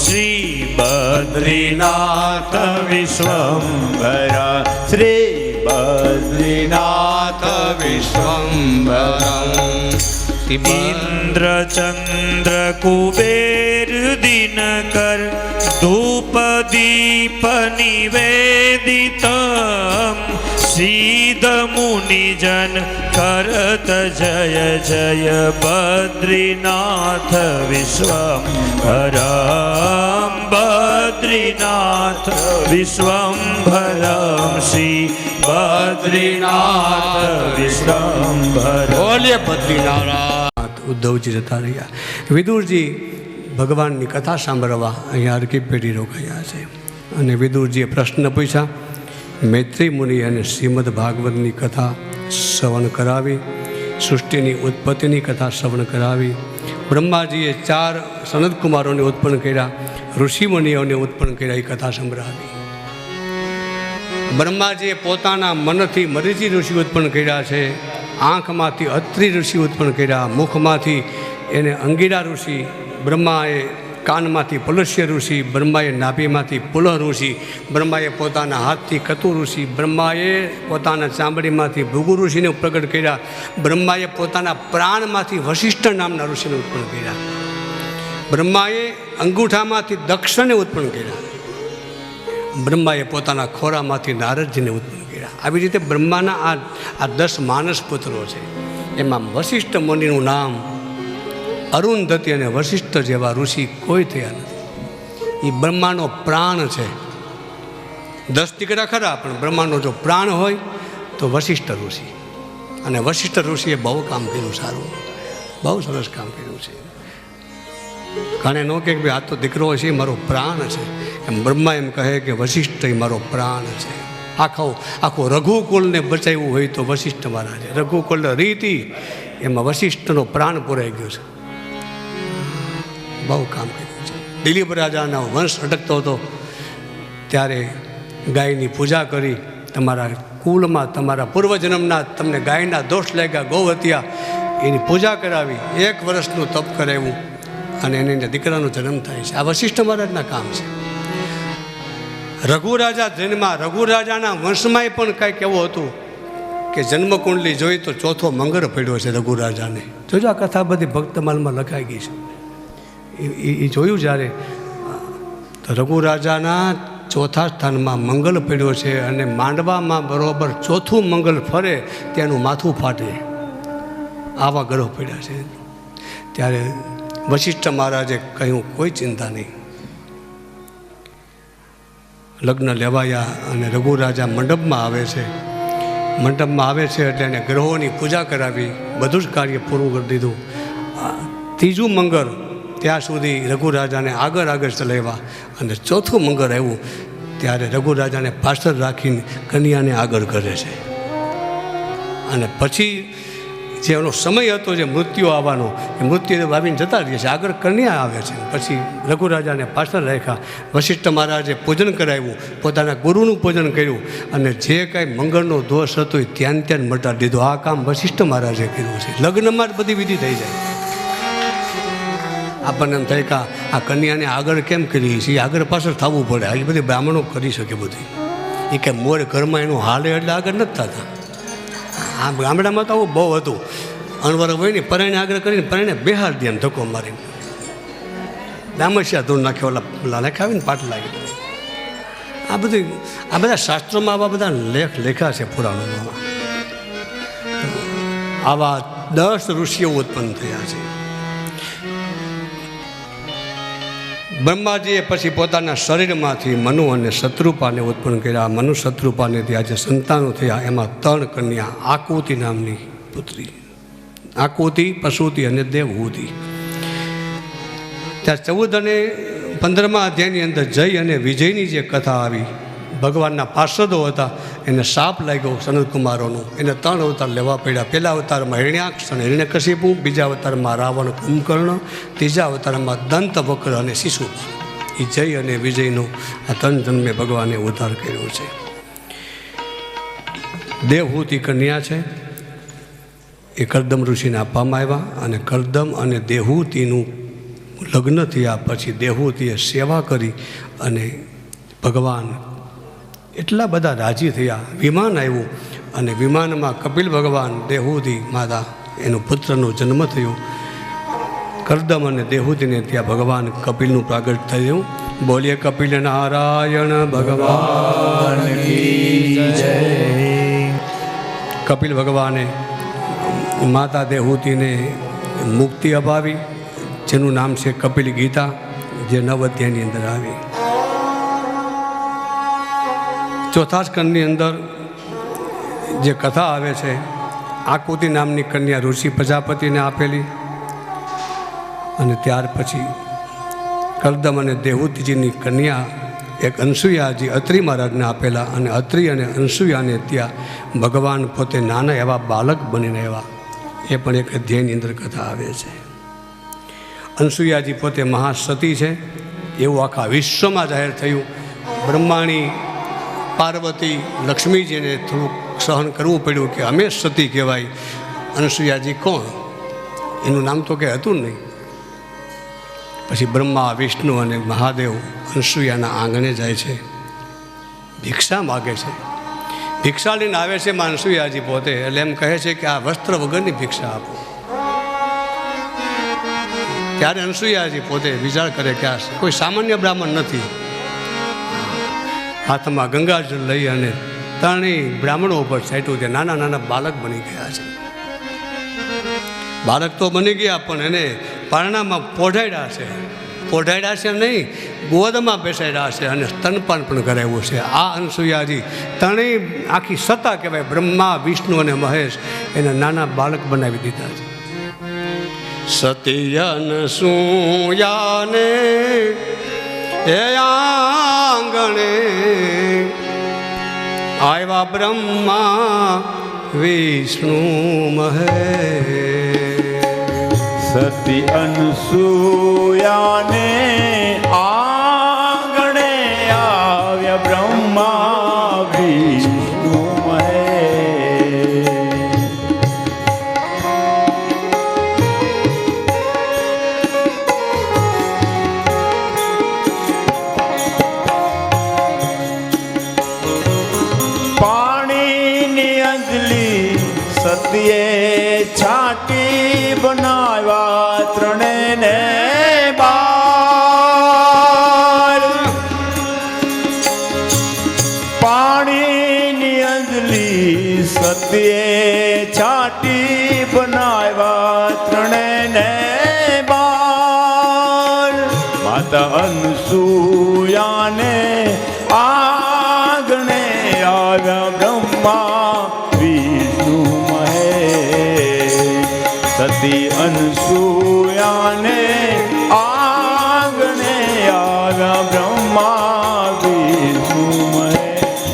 શ્રી બદ્રીનાથ વિશ્વંભર. શ્રી બદ્રીનાથ વિશ્વંભર. ઇન્દ્ર ચંદ્ર કુબેર દિનકર ધૂપદીપ નિવેદિતમ સિદ્ધમુનિજન કરત જય જય બદ્રીનાથ વિશ્વંભરમ બદ્રીનાથ વિશ્વંભરમ શ્રી બદ્રીનાથ વિશ્વંભર. બોલે બદ્રીનાથ. ઉદ્ધવજી જતા રહ્યા. વિદુરજી ભગવાનની કથા સાંભળવા અહીંયા અરકી પેઢી રોકાયા છે. અને વિદુરજીએ પ્રશ્ન પૂછ્યા. મૈત્રી મુનિ અને શ્રીમદ ભાગવતની કથા શ્રવણ કરાવી, સૃષ્ટિની ઉત્પત્તિની કથા શ્રવણ કરાવી. બ્રહ્માજીએ 4 સનતકુમારોને ઉત્પન્ન કર્યા, ઋષિમુનિઓને ઉત્પન્ન કર્યા, એ કથા સંભળાવી. બ્રહ્માજીએ પોતાના મનથી મરીચી ઋષિ ઉત્પન્ન કર્યા છે, આંખમાંથી અત્રિ ઋષિ ઉત્પન્ન કર્યા, મુખમાંથી એને અંગીરા ઋષિ, બ્રહ્માએ કાનમાંથી પુલસ્ય ઋષિ, બ્રહ્માએ નાભીમાંથી પુલહ ઋષિ, બ્રહ્માએ પોતાના હાથથી કતુ ઋષિ, બ્રહ્માએ પોતાના ચામડીમાંથી ભૃગુ ઋષિને પ્રગટ કર્યા, બ્રહ્માએ પોતાના પ્રાણમાંથી વશિષ્ઠ નામના ઋષિને ઉત્પન્ન કર્યા, બ્રહ્માએ અંગૂઠામાંથી દક્ષને ઉત્પન્ન કર્યા, બ્રહ્માએ પોતાના ખોરામાંથી નારદજીને ઉત્પન્ન કર્યા. આવી રીતે બ્રહ્માના આ 10 માનસ પુત્રો છે. એમાં વશિષ્ઠ મુનિનું નામ અરુંધતી અને વશિષ્ઠ જેવા ઋષિ કોઈ થયા નથી. એ બ્રહ્માનો પ્રાણ છે. 10 દીકરા ખરા, પણ બ્રહ્માનો જો પ્રાણ હોય તો વશિષ્ઠ ઋષિ. અને વશિષ્ઠ ઋષિએ બહુ કામ કર્યું, સારું, બહુ સરસ કામ કર્યું છે. ઘણે ન કહે કે આ તો દીકરો છે, મારો પ્રાણ છે. એમ બ્રહ્મા એમ કહે કે વશિષ્ઠ એ મારો પ્રાણ છે. આખું રઘુકુલને બચાવ્યું હોય તો વશિષ્ઠ મારા છે. રઘુકુલ રીતિ એમાં વશિષ્ઠનો પ્રાણ પુરાઈ ગયો છે. બહુ કામ કર્યું છે. દિલીપ રાજાનો વંશ અટકતો હતો ત્યારે ગાયની પૂજા કરી, તમારા કુલમાં તમારા પૂર્વજન્મના તમને ગાયના દોષ લાગ્યા, ગૌહત્યા, એની પૂજા કરાવી, 1 વર્ષનું તપ કરાવ્યું અને એને દીકરાનો જન્મ થાય છે. આ વશિષ્ઠ મહારાજના કામ છે. રઘુરાજા જન્મા, રઘુરાજાના વંશમાંય પણ કાંઈક એવું હતું કે જન્મકુંડલી જોઈ તો 4થો મંગળ પડ્યો છે રઘુરાજાને. જોજો આ કથા બધી ભક્તમાલમાં લખાઈ ગઈ છે. એ જોયું જ્યારે તો રઘુરાજાના 4થા સ્થાનમાં મંગલ પડ્યો છે અને માંડવામાં બરોબર 4થું મંગલ ફરે તેનું માથું ફાટે, આવા ગ્રહ પડ્યા છે. ત્યારે વશિષ્ઠ મહારાજે કહ્યું કોઈ ચિંતા નહીં. લગ્ન લેવાયા અને રઘુરાજા મંડપમાં આવે છે. મંડપમાં આવે છે એટલે એને ગ્રહોની પૂજા કરાવી, બધું જ કાર્ય પૂરું કરી દીધું. 3જું મંગળ ત્યાં સુધી રઘુરાજાને આગળ ચલાવ્યા અને 4થું મંગળ આવ્યું ત્યારે રઘુરાજાને પાછળ રાખીને કન્યાને આગળ કરે છે. અને પછી જે એનો સમય હતો જે મૃત્યુ આવવાનો, એ મૃત્યુ આવીને જતા રહે છે, આગળ કન્યા આવે છે. પછી રઘુરાજાને પાછળ રાખ્યા. વશિષ્ઠ મહારાજે પૂજન કરાવ્યું, પોતાના ગુરુનું પૂજન કર્યું અને જે કાંઈ મંગળનો દોષ હતો એ ત્યાં મટાડી દીધો. આ કામ વશિષ્ઠ મહારાજે કર્યું છે. લગ્નમાં જ બધી વિધિ થઈ જાય. આપણને એમ થાય કે આ કન્યાને આગળ કેમ કરી છે, આગળ પાછળ થવું પડે. આ બધી બ્રાહ્મણો કરી શકે બધી. એ કે મોર ઘરમાં એનું હાલે એટલે આગળ નથી થતા. આ ગામડામાં તો આવું બહુ હતું. અણવર હોય ને પરણે આગળ કરીને પરણે બેહાર દે એમ ધક્કો મારીને દામસ્યા ધૂળ નાખે, ઓલા લખાવીને પાટ લાગી. આ બધા શાસ્ત્રોમાં આવા બધા લેખ લખ્યા છે પુરાણોમાં. આવા 10 ઋષિઓ ઉત્પન્ન થયા છે. બ્રહ્માજીએ પછી પોતાના શરીરમાંથી મનુ અને શત્રુપાને ઉત્પન્ન કર્યા. મનુ શત્રુપાને ત્યાં જે સંતાનો થયા એમાં 3 કન્યા, આકુતિ નામની પુત્રી, આકુતિ, પશુતિ અને દેવહૂતિ. ત્યાં 14 અને 15મા અધ્યાયની અંદર જય અને વિજયની જે કથા આવી, ભગવાનના પાર્ષદો હતા, એને શાપ લાગ્યો સનતકુમારોનો, એને 3 અવતાર લેવા પડ્યા. પહેલા અવતારમાં હિરણ્યાક્ષ અને હિરણ્યકશિપુ, બીજા અવતારમાં રાવણ કુંભકર્ણ, ત્રીજા અવતારમાં દંતવક્ર અને શિશુપાલ. એ જય અને વિજયનો આ 3 જન્મે ભગવાને ઉદ્ધાર કર્યો છે. દેવહૂતિ કન્યા છે, એ કરદમ ઋષિને આપવામાં આવ્યા અને કરદમ અને દેવહૂતિનું લગ્ન થયા પછી દેવહૂતિએ સેવા કરી અને ભગવાન એટલા બધા રાજી થયા. વિમાન આવ્યું અને વિમાનમાં કપિલ ભગવાન, દેવહૂતિ માતા, એનો પુત્રનો જન્મ થયો. કરદમ અને દેવહૂતિને ત્યાં ભગવાન કપિલનું પ્રાગટ થયું. બોલીએ કપિલ નારાયણ ભગવાન કી જય. કપિલ ભગવાને માતા દેહૂતિને મુક્તિ અપાવી, જેનું નામ છે કપિલ ગીતા, જે 9 અધ્યાયની અંદર આવી. ચોથા સ્કંદની અંદર જે કથા આવે છે, આકૃતિ નામની કન્યા ઋષિ પ્રજાપતિને આપેલી, અને ત્યાર પછી કરદમ અને દેહૂતિજીની કન્યા એક અનસુયાજી અત્રિ મહારાજને આપેલા, અને અત્રિ અને અનસુયાને ત્યાં ભગવાન પોતે નાના એવા બાળક બનીને એવા, એ પણ એક અધ્યાયની અંદર કથા આવે છે. અનસુયાજી પોતે મહાસતી છે એવું આખા વિશ્વમાં જાહેર થયું. બ્રહ્માણી પાર્વતી લક્ષ્મીજીને થોડુંક સહન કરવું પડ્યું કે અમે સતી કહેવાય, અનસુયાજી કોણ, એનું નામ તો કંઈ હતું નહીં. પછી બ્રહ્મા વિષ્ણુ અને મહાદેવ અનસુયાના આંગણે જાય છે, ભિક્ષા માગે છે. ભિક્ષા લઈને આવે છે અનસુયાજી પોતે, એટલે એમ કહે છે કે આ વસ્ત્ર વગરની ભિક્ષા આપો. ત્યારે અનસુયાજી પોતે વિચાર કરે કે આ કોઈ સામાન્ય બ્રાહ્મણ નથી. હાથમાં ગંગાજળ લઈ અને ત્રણેય બ્રાહ્મણો ઉપર છાંટ્યું, તે નાના નાના બાળક બની ગયા છે. બાળક તો બની ગયા, પણ એને પારણામાં પોઢાડ્યા છે નહીં, ગોદમાં બેસાડ્યા છે અને સ્તનપાન પણ કરાવ્યું છે. આ અનસુયાજી ત્રણેય આખી સત્તા કહેવાય, બ્રહ્મા વિષ્ણુ અને મહેશ, એને નાના બાળક બનાવી દીધા છે. સતી અનસુયાને એ આંગણે આવ્યા બ્રહ્મા વિષ્ણુ મહેશ. સતી અનસુયાને આંગણે આવ્યા બ્રહ્મા વિષ્ણુ મહેશ. પાણીની અંજલી સતીએ છાટી બનાવ્યા ત્રણેને બાળ. પાણીની અંજલી સતીએ છાટી બનાવ્યા ત્રણેને બાળ. માતા અનસુયાને આંગણે આવ્યા બ્રહ્મા વિષ્ણુ મહેશ. સતી અનસુયાને આંગણે આવ્યા બ્રહ્મા વિષ્ણુ મહેશ.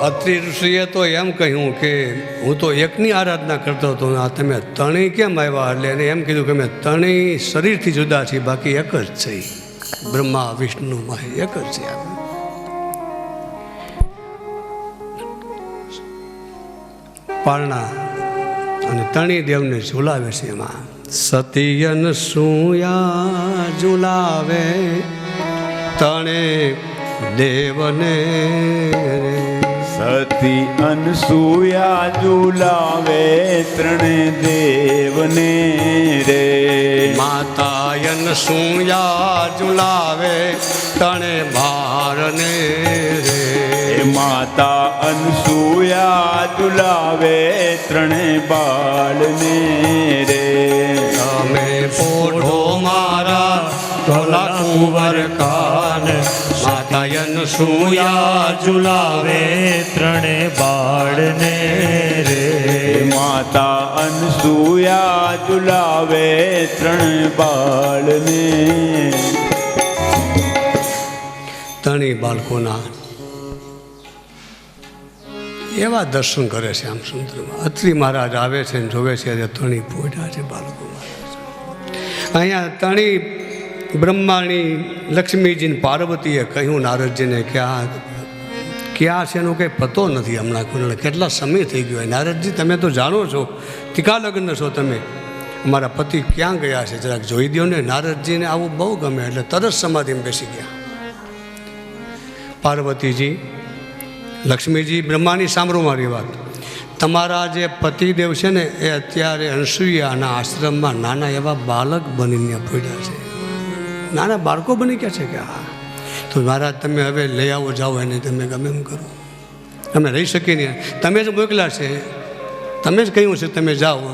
અત્રિ ઋષિએ તો એમ કહ્યું કે હું તો એકની આરાધના કરતો હતો, આ તમે ત્રણેય કેમ આવ્યા? એટલે એને એમ કીધું કે અમે ત્રણેય શરીરથી જુદા છીએ, બાકી એક જ છે. બ્રહ્મા વિષ્ણુ મહેશ એક જ છે. પારણા અને ત્રણેય દેવને ઝુલાવે છે. એમાં સતી અનસુયા ઝુલાવે તણે દેવને રે. સતી અનસુયા ઝુલાવે ત્રણે દેવને રે. માતા અનસુયા ઝુલાવે તણે ભારને રે. માતા અનસુયા ઝુલાવે ત્રણે બાળને રે. તમે પોઢો મારા ઢોલા કુંવર કાન, માતા અનસુયા ઝુલાવે ત્રણે બાળને રે. માતા અનસુયા ઝુલાવે ત્રણે બાળને. ત્રણેય બાળકોના એવા દર્શન કરે છે આમ સુંદરમાં. અત્રિ મહારાજ આવે છે ને જોવે છે ત્રણેય પોઢા છે બાળકો. અહીંયા ત્રણેય બ્રહ્માણી લક્ષ્મીજીને પાર્વતીએ કહ્યું નારદજીને કે આ ક્યાં છે એનો કંઈ પતો નથી હમણાં કોઈને, કેટલા સમય થઈ ગયો. નારદજી તમે તો જાણો છો, ટીકા લગ્ન છો તમે, અમારા પતિ ક્યાં ગયા છે, જરાક જોઈ દો ને. નારદજીને આવું બહુ ગમે, એટલે તરત સમાધિમાં બેસી ગયા. પાર્વતીજી લક્ષ્મીજી બ્રહ્માની સાંભળો મારી વાત, તમારા જે પતિદેવ છે ને એ અત્યારે અનસુયાના આશ્રમમાં નાના એવા બાળક બનીને પડ્યા છે. નાના બાળકો બની ગયા છે કે હા. તો મહારાજ તમે હવે લઈ આવો જાઓ એને, તમે ગમે એમ કરો, અમે રહી શકીએ નહીં, તમે જ મોકલ્યા છે, તમે જ કહ્યું છે તમે જાઓ,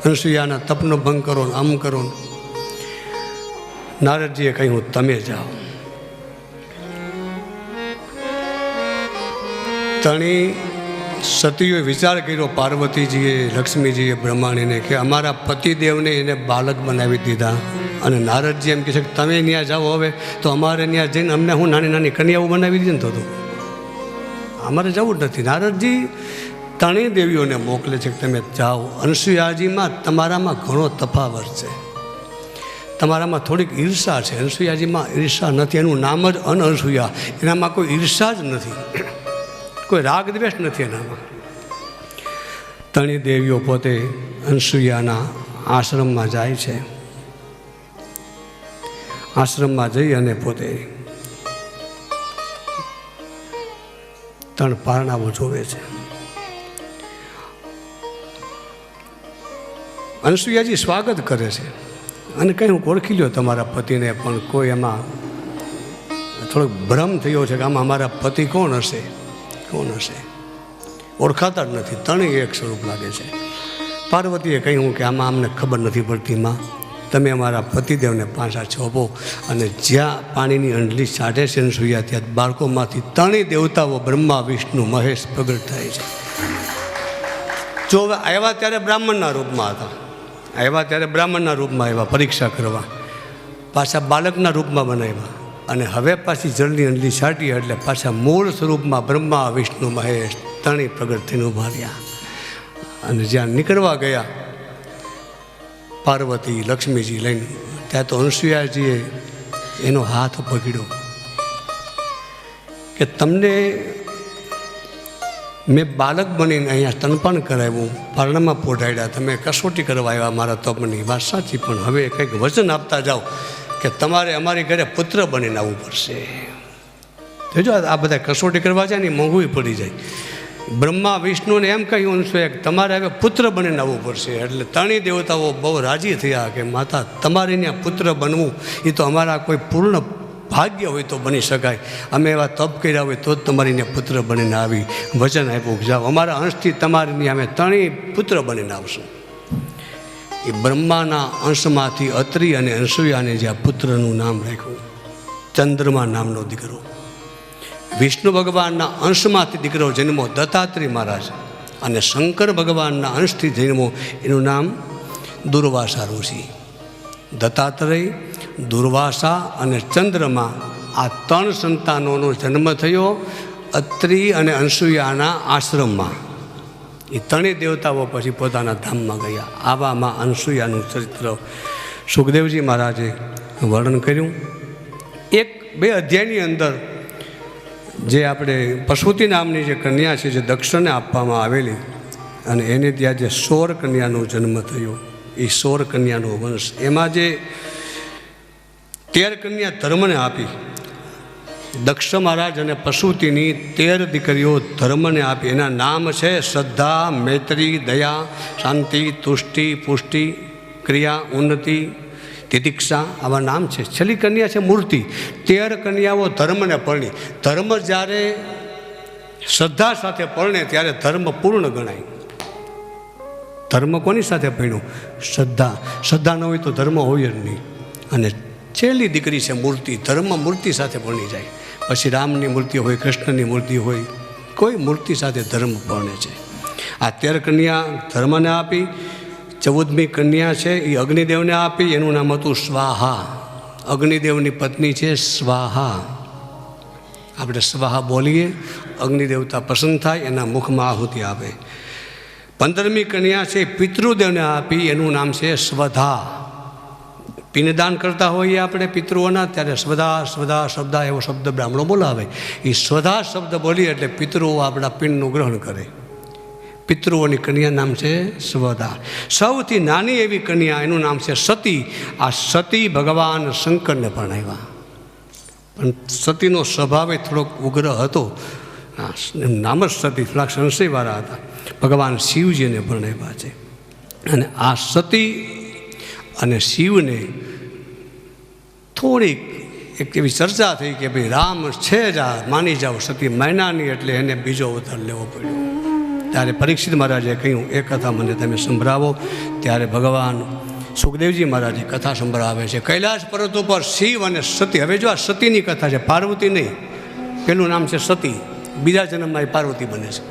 અનસૂયાના તપનો ભંગ કરો ને આમ કરો. નારદજીએ કહ્યું તમે જાઓ. તણી સતીઓએ વિચાર કર્યો, પાર્વતીજીએ, લક્ષ્મીજીએ, બ્રહ્માણીને, કે અમારા પતિદેવને એને બાળક બનાવી દીધા, અને નારદજી એમ કહે છે કે તમે ત્યાં જાઓ હવે, તો અમારે ત્યાં જઈને અમને હું નાની નાની કન્યાઓ બનાવી દીધી ને, તો અમારે જવું જ નથી. નારદજી ત્રણેય દેવીઓને મોકલે છે કે તમે જાઓ. અનસૂયાજીમાં તમારામાં ઘણો તફાવત છે, તમારામાં થોડીક ઈર્ષા છે, અનસૂયાજીમાં ઈર્ષા નથી, એનું નામ જ અનસૂયા, એનામાં કોઈ ઈર્ષા જ નથી, કોઈ રાગ દ્વેષ નથી એનામાં. ત્રણેય દેવીઓ પોતે અનસૂયાના આશ્રમમાં જાય છે. આશ્રમમાં જઈ અને પોતે ત્રણ પારણાઓ જોવે છે. અનસૂયાજી સ્વાગત કરે છે અને કંઈ હું ઓળખી લ્યો તમારા પતિને, પણ કોઈ એમાં થોડોક ભ્રમ થયો છે કે આમાં અમારા પતિ કોણ હશે, કોણ હશે, ઓળખાતા જ નથી, ત્રણેય એક સ્વરૂપ લાગે છે. પાર્વતીએ કહ્યું કે આમાં અમને ખબર નથી પડતી, માં તમે અમારા પતિદેવને પાછા છોપો. અને જ્યાં પાણીની અંડલી છાંટે છે અનસૂયા, ત્યાં બાળકોમાંથી ત્રણેય દેવતાઓ બ્રહ્મા, વિષ્ણુ, મહેશ પ્રગટ થાય છે. જો હવે આવ્યા ત્યારે બ્રાહ્મણના રૂપમાં હતા, આવ્યા ત્યારે બ્રાહ્મણના રૂપમાં આવ્યા પરીક્ષા કરવા, પાછા બાળકના રૂપમાં બનાવ્યા, અને હવે પાછી જળની અંડલી છાંટી એટલે પાછા મૂળ સ્વરૂપમાં બ્રહ્મા, વિષ્ણુ, મહેશ ત્રણેય પ્રગટ થઈને ઉભા રહ્યા. અને જ્યાં નીકળવા ગયા પાર્વતી, લક્ષ્મીજી લઈને, ત્યાં તો અનસૂયાજીએ એનો હાથ પકડ્યો કે તમને મેં બાળક બનીને અહીંયા સ્તનપાન કરાવ્યું, પારણામાં પોઢાડ્યા, તમે કસોટી કરવા આવ્યા મારા તપની, વાત સાચી, પણ હવે કંઈક વચન આપતા જાઓ કે તમારે અમારી ઘરે પુત્ર બનીને આવવું પડશે. જોજો આ બધા કસોટી કરવા જાય ને મોંઘું પડી જાય. બ્રહ્મા, વિષ્ણુને એમ કહ્યું અનસૂયા કે તમારે હવે પુત્ર બનીને આવવું પડશે. એટલે ત્રણેય દેવતાઓ બહુ રાજી થયા કે માતા તમારે ત્યાં પુત્ર બનવું એ તો અમારા કોઈ પૂર્ણ ભાગ્ય હોય તો બની શકાય, અમે એવા તપ કર્યા હોય તો જ તમારી ત્યાં પુત્ર બનીને આવી, વચન આપ્યું કે જાઓ અમારા અંશથી તમારી ત્યાં અમે ત્રણેય પુત્ર બનીને આવશું. એ બ્રહ્માના અંશમાંથી અત્રિ અને અનસૂયાને જે આ પુત્રનું નામ રાખ્યું, ચંદ્રમા નામનો દીકરો. વિષ્ણુ ભગવાનના અંશમાંથી દીકરો જન્મો દત્તાત્રેય મહારાજ, અને શંકર ભગવાનના અંશથી જન્મો એનું નામ દુર્વાસા ઋષિ. દત્તાત્રેય, દુર્વાસા અને ચંદ્રમા, આ ત્રણ સંતાનોનો જન્મ થયો અત્રિ અને અનસૂયાના આશ્રમમાં. એ ત્રણેય દેવતાઓ પછી પોતાના ધામમાં ગયા. આવામાં અનસૂયાનું ચરિત્ર સુખદેવજી મહારાજે વર્ણન કર્યું. 1-2 અધ્યાયની અંદર જે આપણે પશુતિ નામની જે કન્યા છે, જે દક્ષને આપવામાં આવેલી, અને એને ત્યાં જે 16 કન્યાનો જન્મ થયો, એ 16 કન્યાનો વંશ, એમાં જે 13 કન્યા ધર્મને આપી, દક્ષ મહારાજ અને પશુતિની 13 દીકરીઓ ધર્મને આપી. એના નામ છે શ્રદ્ધા, મૈત્રી, દયા, શાંતિ, તુષ્ટિ, પુષ્ટિ, ક્રિયા, ઉન્નતિ, તિતિક્ષા, આવા નામ છે. છેલ્લી કન્યા છે મૂર્તિ. 13 કન્યાઓ ધર્મને પરણી. ધર્મ જ્યારે શ્રદ્ધા સાથે પરણે ત્યારે ધર્મ પૂર્ણ ગણાય. ધર્મ કોની સાથે પરણ્યો? શ્રદ્ધા. શ્રદ્ધા ન હોય તો ધર્મ હોય જ નહીં. અને છેલ્લી દીકરી છે મૂર્તિ. ધર્મ મૂર્તિ સાથે પરણી જાય. પછી રામની મૂર્તિ હોય, કૃષ્ણની મૂર્તિ હોય, કોઈ મૂર્તિ સાથે ધર્મ પરણે છે. આ 13 કન્યા ધર્મને આપી. 14મી કન્યા છે એ અગ્નિદેવને આપી. એનું નામ હતું સ્વાહા. અગ્નિદેવની પત્ની છે સ્વાહા. આપણે સ્વાહા બોલીએ, અગ્નિદેવતા પસંદ થાય, એના મુખમાં આહુતિ આપે. 15મી કન્યા છે પિતૃદેવને આપી. એનું નામ છે સ્વધા. પિંડદાન કરતા હોઈએ આપણે પિતૃઓના, ત્યારે સ્વધા સ્વધા શબ્દા એવો શબ્દ બ્રાહ્મણો બોલાવે. એ સ્વધા શબ્દ બોલીએ એટલે પિતૃઓ આપણા પિંડનું ગ્રહણ કરે. પિતૃઓની કન્યા નામ છે સ્વધા. સૌથી નાની એવી કન્યા, એનું નામ છે સતી. આ સતી ભગવાન શંકરને પરણાવ્યા. પણ સતીનો સ્વભાવ થોડોક ઉગ્ર હતો. નામ જ સતી, થોડાક સંશયવાળા હતા. ભગવાન શિવજીને પરણાવ્યા છે. અને આ સતી અને શિવને થોડીક એક એવી ચર્ચા થઈ કે ભાઈ રામ છે જ આ માની જાઓ સતી માન્યા નહીં એટલે એને બીજો અવતાર લેવો પડ્યો. ત્યારે પરીક્ષિત મહારાજે કહ્યું એ કથા મને તમે સંભળાવો. ત્યારે ભગવાન સુખદેવજી મહારાજે કથા સંભળાવે છે. કૈલાસ પર્વત ઉપર શિવ અને સતી. હવે જો આ સતીની કથા છે, પાર્વતી નહીં. પેલું નામ છે સતી, બીજા જન્મમાં એ પાર્વતી બને છે.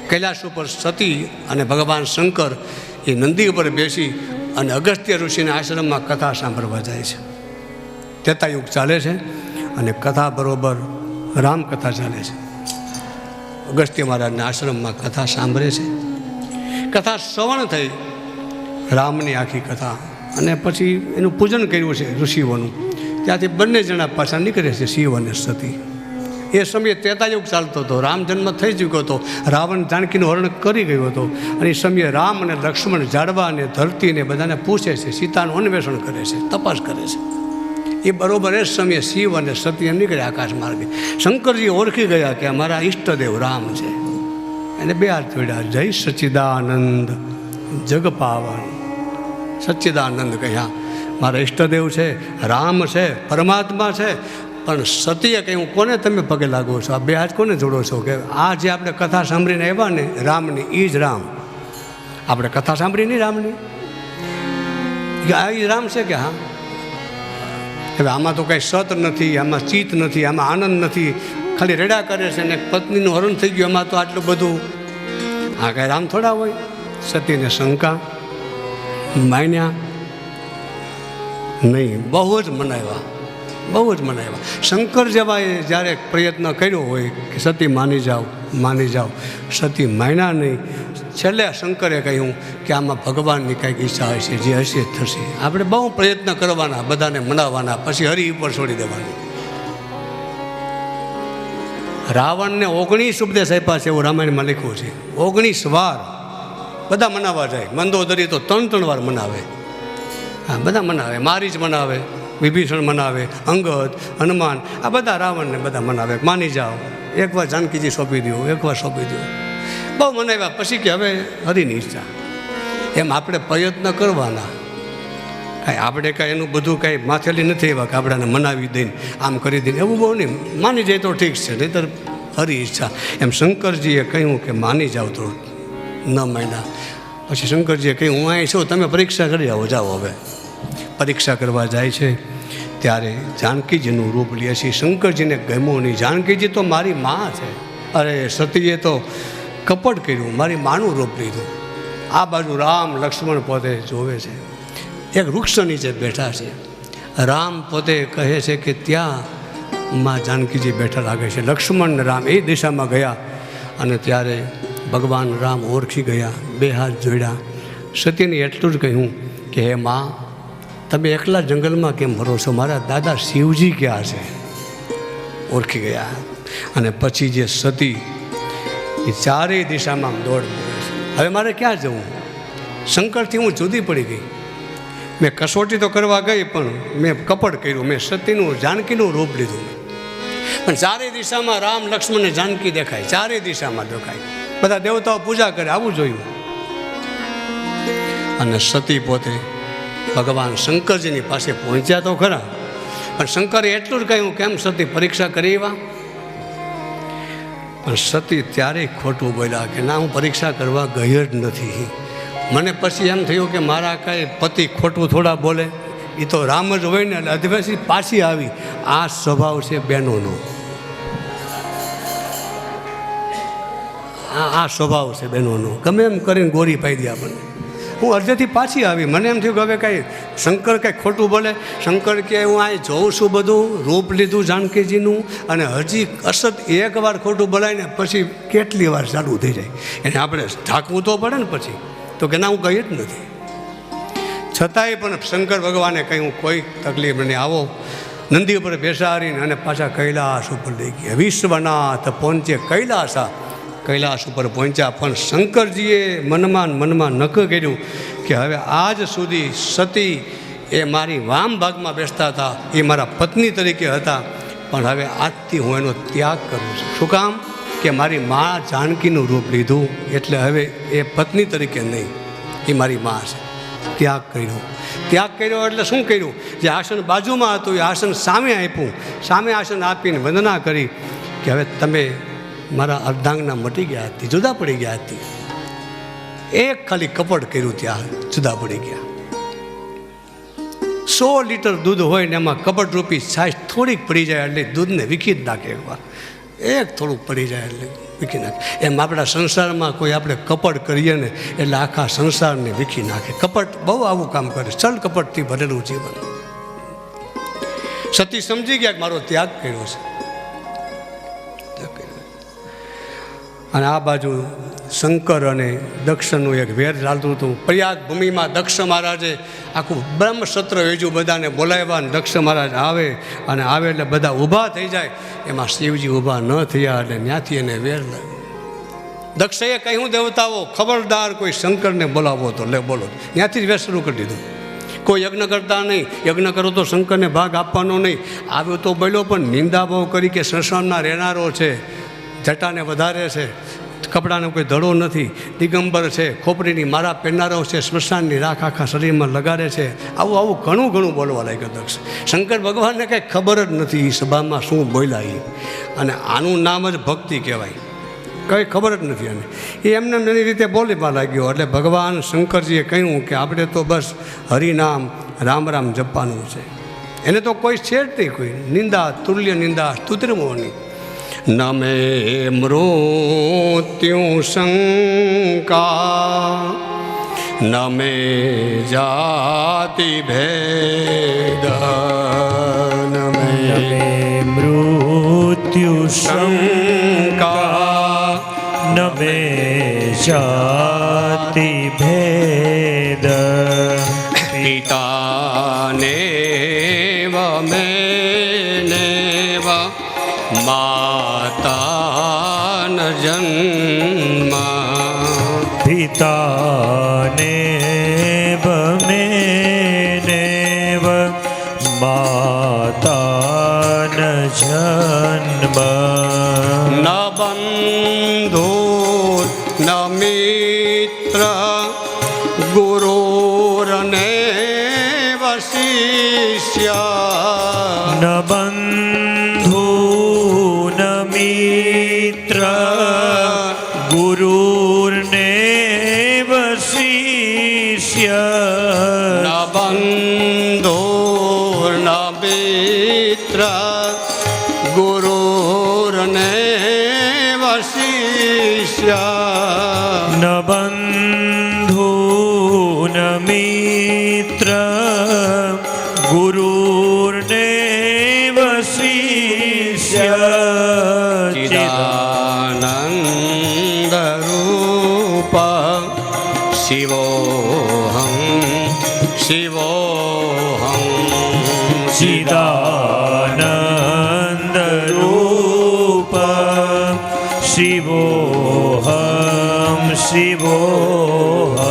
કૈલાસ ઉપર સતી અને ભગવાન શંકર એ નંદી ઉપર બેસી અને અગસ્ત્ય ઋષિના આશ્રમમાં કથા સાંભળવા જાય છે. ત્રેતાયુગ ચાલે છે અને કથા બરોબર રામકથા ચાલે છે. અગસ્ત્ય મહારાજના આશ્રમમાં કથા સાંભળે છે. કથા શ્રવણ થઈ રામની આખી કથા, અને પછી એનું પૂજન કર્યું છે ઋષિઓનું. ત્યાંથી બંને જણા પાછા નીકળે છે, શિવ અને સતી. એ સમયે ત્રેતાયુગ ચાલતો હતો, રામ જન્મ થઈ ચૂક્યો હતો, રાવણ જાનકીનું હરણ કરી ગયો હતો. અને એ સમયે રામ અને લક્ષ્મણ ઝાડવા અને ધરતીને બધાને પૂછે છે, સીતાનું અન્વેષણ કરે છે, તપાસ કરે છે. એ બરોબર એ સમયે શિવ અને સતી નીકળ્યા આકાશ માર્ગે. શંકરજી ઓળખી ગયા કે અમારા ઈષ્ટદેવ રામ છે. એને બે હાથ જોડ્યા, જય સચ્ચિદાનંદ જગ પાવન. સચ્ચિદાનંદ કહ્યા મારા ઈષ્ટદેવ છે, રામ છે, પરમાત્મા છે. પણ સતીએ કહ્યું કોને તમે પગે લાગો છો, આ બે હાથ કોને જોડો છો? કે આ જે આપણે કથા સાંભળીને આવ્યા ને રામની, એ જ રામ. આપણે કથા સાંભળી નહીં રામની, આ એ રામ છે કે હા. હવે આમાં તો કાંઈ સત નથી, આમાં ચિત્ત નથી, આમાં આનંદ નથી, ખાલી રેડા કરે છે ને પત્નીનું હરણ થઈ ગયું, એમાં તો આટલું બધું. આ કાંઈ રામ થોડા હોય. સતીને શંકા, માન્યા નહીં, બહુ જ મનાવ્યા, બહુ જ મનાવ્યા. શંકર જેવાએ જ્યારે પ્રયત્ન કર્યો હોય કે સતી માની જાઓ, માની જાઓ, સતી માન્યા નહીં. છેલ્લે શંકરે કહ્યું કે આમાં ભગવાનની કંઈક ઈચ્છા હશે, જે હશે જ થશે. આપણે બહુ પ્રયત્ન કરવાના, બધાને મનાવવાના, પછી હરિ ઉપર છોડી દેવાનું. રાવણને 19 ઉપદેશ આપ્યા છે એવું રામાયણમાં લખ્યું છે. 19 વાર બધા મનાવવા જાય. મંદોદરી તો 3 વાર મનાવે. હા, બધા મનાવે. મારીચ મનાવે, વિભીષણ મનાવે, અંગદ, હનુમાન, આ બધા રાવણને બધા મનાવે. માની જાઓ, એકવાર જાનકીજી સોંપી દો, એકવાર સોંપી દો. બહુ મનાવ્યા. પછી કે હવે હરિની ઈચ્છા. એમ આપણે પ્રયત્ન કરવાના. કાંઈ આપણે કાંઈ એનું બધું કાંઈ માથેલી નથી એવા કે આપણાને મનાવી દઈને આમ કરી દઈને એવું બહુ નહીં. માની જાય તો ઠીક છે, નહીંતર હરી ઈચ્છા. એમ શંકરજીએ કહ્યું કે માની જાઓ તો ન માન્યા. પછી શંકરજીએ કહ્યું હું અહીં છું, તમે પરીક્ષા કરી આવો, જાઓ. હવે પરીક્ષા કરવા જાય છે ત્યારે જાનકીજીનું રૂપ લે છે. શંકરજીને ગમ્યું નહીં. જાનકીજી તો મારી મા છે. અરે સતીએ તો કપટ કર્યું, મારી માનું રૂપ લીધું. આ બાજુ રામ લક્ષ્મણ પોતે જોવે છે, એક વૃક્ષ નીચે બેઠા છે. રામ પોતે કહે છે કે ત્યાં માં જાનકીજી બેઠા લાગે છે. લક્ષ્મણ ને રામ એ દિશામાં ગયા અને ત્યારે ભગવાન રામ ઓળખી ગયા, બે હાથ જોડ્યા. સતીને એટલું જ કહ્યું કે હે માં, તમે એકલા જંગલમાં કેમ ફરો છો? મારા દાદા શિવજી ક્યાં છે? ઓળખી ગયા. અને પછી જે સતી એ ચારેય દિશામાં દોડ મૂકે છે. હવે મારે ક્યાં જવું? શંકરથી હું જુદી પડી ગઈ. મેં કસોટી તો કરવા ગઈ પણ મેં કપટ કર્યું. મેં સતીનું, જાનકીનું રૂપ લીધું. પણ ચારેય દિશામાં રામ લક્ષ્મણ ને જાનકી દેખાય, ચારેય દિશામાં દેખાય. બધા દેવતાઓ પૂજા કરે. આવું જોયું. અને સતી પોતે ભગવાન શંકરજીની પાસે પહોંચ્યા તો ખરા, પણ શંકરે એટલું જ કહ્યું કેમ સતી પરીક્ષા કરી એવા? પણ સતી ત્યારે ખોટું બોલ્યા કે ના, હું પરીક્ષા કરવા ગઈ જ નથી. મને પછી એમ થયું કે મારા કાંઈ પતિ ખોટું થોડા બોલે, એ તો રામ જ હોય ને. એટલે અધવેશી પાછી આવી. આ સ્વભાવ છે બહેનોનો, આ સ્વભાવ છે બહેનોનો. ગમે એમ કરીને ગોરી પાઈ દે આપણને. હું અડધેથી પાછી આવી. મને એમ થયું કે હવે કાંઈ શંકર કાંઈ ખોટું બોલે. શંકર કે હું અહીં જોઉં છું, બધું રૂપ લીધું જાનકીજીનું, અને હજી અસત એકવાર ખોટું બોલાય ને પછી કેટલી વાર ચાલુ થઈ જાય. એને આપણે ઢાંકવું તો પડે ને પછી. તો કે ના, હું કહી જ નથી. છતાંય પણ શંકર ભગવાને કહ્યું કોઈ તકલીફ નહીં, આવો. નંદી ઉપર બેસાડીને અને પાછા કૈલાસ ઉપર લઈ ગયા. વિશ્વનાથ પહોંચે કૈલાસા. કૈલાસ ઉપર પહોંચ્યા. પણ શંકરજીએ મનમાં નક્કી કર્યું કે હવે આજ સુધી સતી એ મારી વામ ભાગમાં બેસતા હતા, એ મારા પત્ની તરીકે હતા, પણ હવે આજથી હું એનો ત્યાગ કરું છું. શું કામ? કે મારી મા જાનકીનું રૂપ લીધું, એટલે હવે એ પત્ની તરીકે નહીં, એ મારી મા છે. ત્યાગ કર્યો. ત્યાગ કર્યો એટલે શું કર્યું? જે આસન બાજુમાં હતું એ આસન સામે આપ્યું. સામે આસન આપીને વંદના કરી કે હવે તમે મારા અર્ધાંગના મટી ગયા હતી, જુદા પડી ગયા હતી. એક ખાલી કપટ કર્યું, ત્યાં જુદા પડી ગયા. 100 લીટર દૂધ હોય ને એમાં કપટરૂપી છાશ થોડીક પડી જાય એટલે દૂધને વીખી જ નાખે. એકવાર એક થોડુંક પડી જાય એટલે વીખી નાખે. એમ આપણા સંસારમાં કોઈ આપણે કપટ કરીએ ને એટલે આખા સંસારને વીખી નાખે. કપટ બહુ આવું કામ કરે, ચલ કપટથી ભરેલું જીવન. સતી સમજી ગયા કે મારો ત્યાગ કર્યો છે. અને આ બાજુ શંકર અને દક્ષનું એક વેર ચાલતું હતું. પ્રયાગ ભૂમિમાં દક્ષ મહારાજે આખું બ્રહ્મસત્ર યોજ્યું, બધાને બોલાવ્યા. અને દક્ષ મહારાજ આવે અને આવે એટલે બધા ઊભા થઈ જાય. એમાં શિવજી ઊભા ન થયા એટલે ત્યાંથી એને વેર લાગ્યો. દક્ષએ કહ્યું, દેવતાઓ ખબરદાર કોઈ શંકરને બોલાવો તો લે બોલો. ત્યાંથી જ વેર શરૂ કરી દીધું. કોઈ યજ્ઞ કરતા નહીં, યજ્ઞ કરો તો શંકરને ભાગ આપવાનો નહીં. આવ્યો તો બોલ્યો પણ નિંદા બહુ કરી કે સંસારમાં રહેનારો છે, જટાને વધારે છે, કપડાનો કોઈ ધડો નથી, દિગંબર છે, ખોપરીની મારા પહેરનારો છે, સ્મશાનની રાખ આખા શરીરમાં લગાડે છે. આવું ઘણું બોલવા લાગ્યો દક્ષ. શંકર ભગવાનને કંઈ ખબર જ નથી એ સભામાં શું બોલ્યા. અને આનું નામ જ ભક્તિ કહેવાય. કંઈ ખબર જ નથી. અને એ એમને એની રીતે બોલવા લાગ્યો. એટલે ભગવાન શંકરજીએ કહ્યું કે આપણે તો બસ હરિનામ રામ રામ જપવાનું છે. એને તો કોઈ છે જ નહીં, કોઈ નિંદા તુલ્ય નિંદા સ્તુતિર્મોની. ન મે મૃત્યુ શંકા ન મે જાતિ ભેદ ન મે મૃત્યુ શંકા ન મે જાતિ ભેદ પિતાને મેનેવ માતાન જન્મ પિતાને મેનેવ માતાન જન્મ ન બંધુ ન મિત્ર ગુરુરને શિષ્ય ન બંધુ ન મિત્ર ગુરુર્નેવ શિષ્ય ન બંધુ ન મિત્ર ગુરુર્નેવ શિષ્ય ન બંધુ ન મિત્ર ગુરુર્નેવ શિષ્ય ચિદાનંદ રૂપ શિવોહમ શિવોહમ ચિદાનંદ રૂપ શિવોહમ શિવોહમ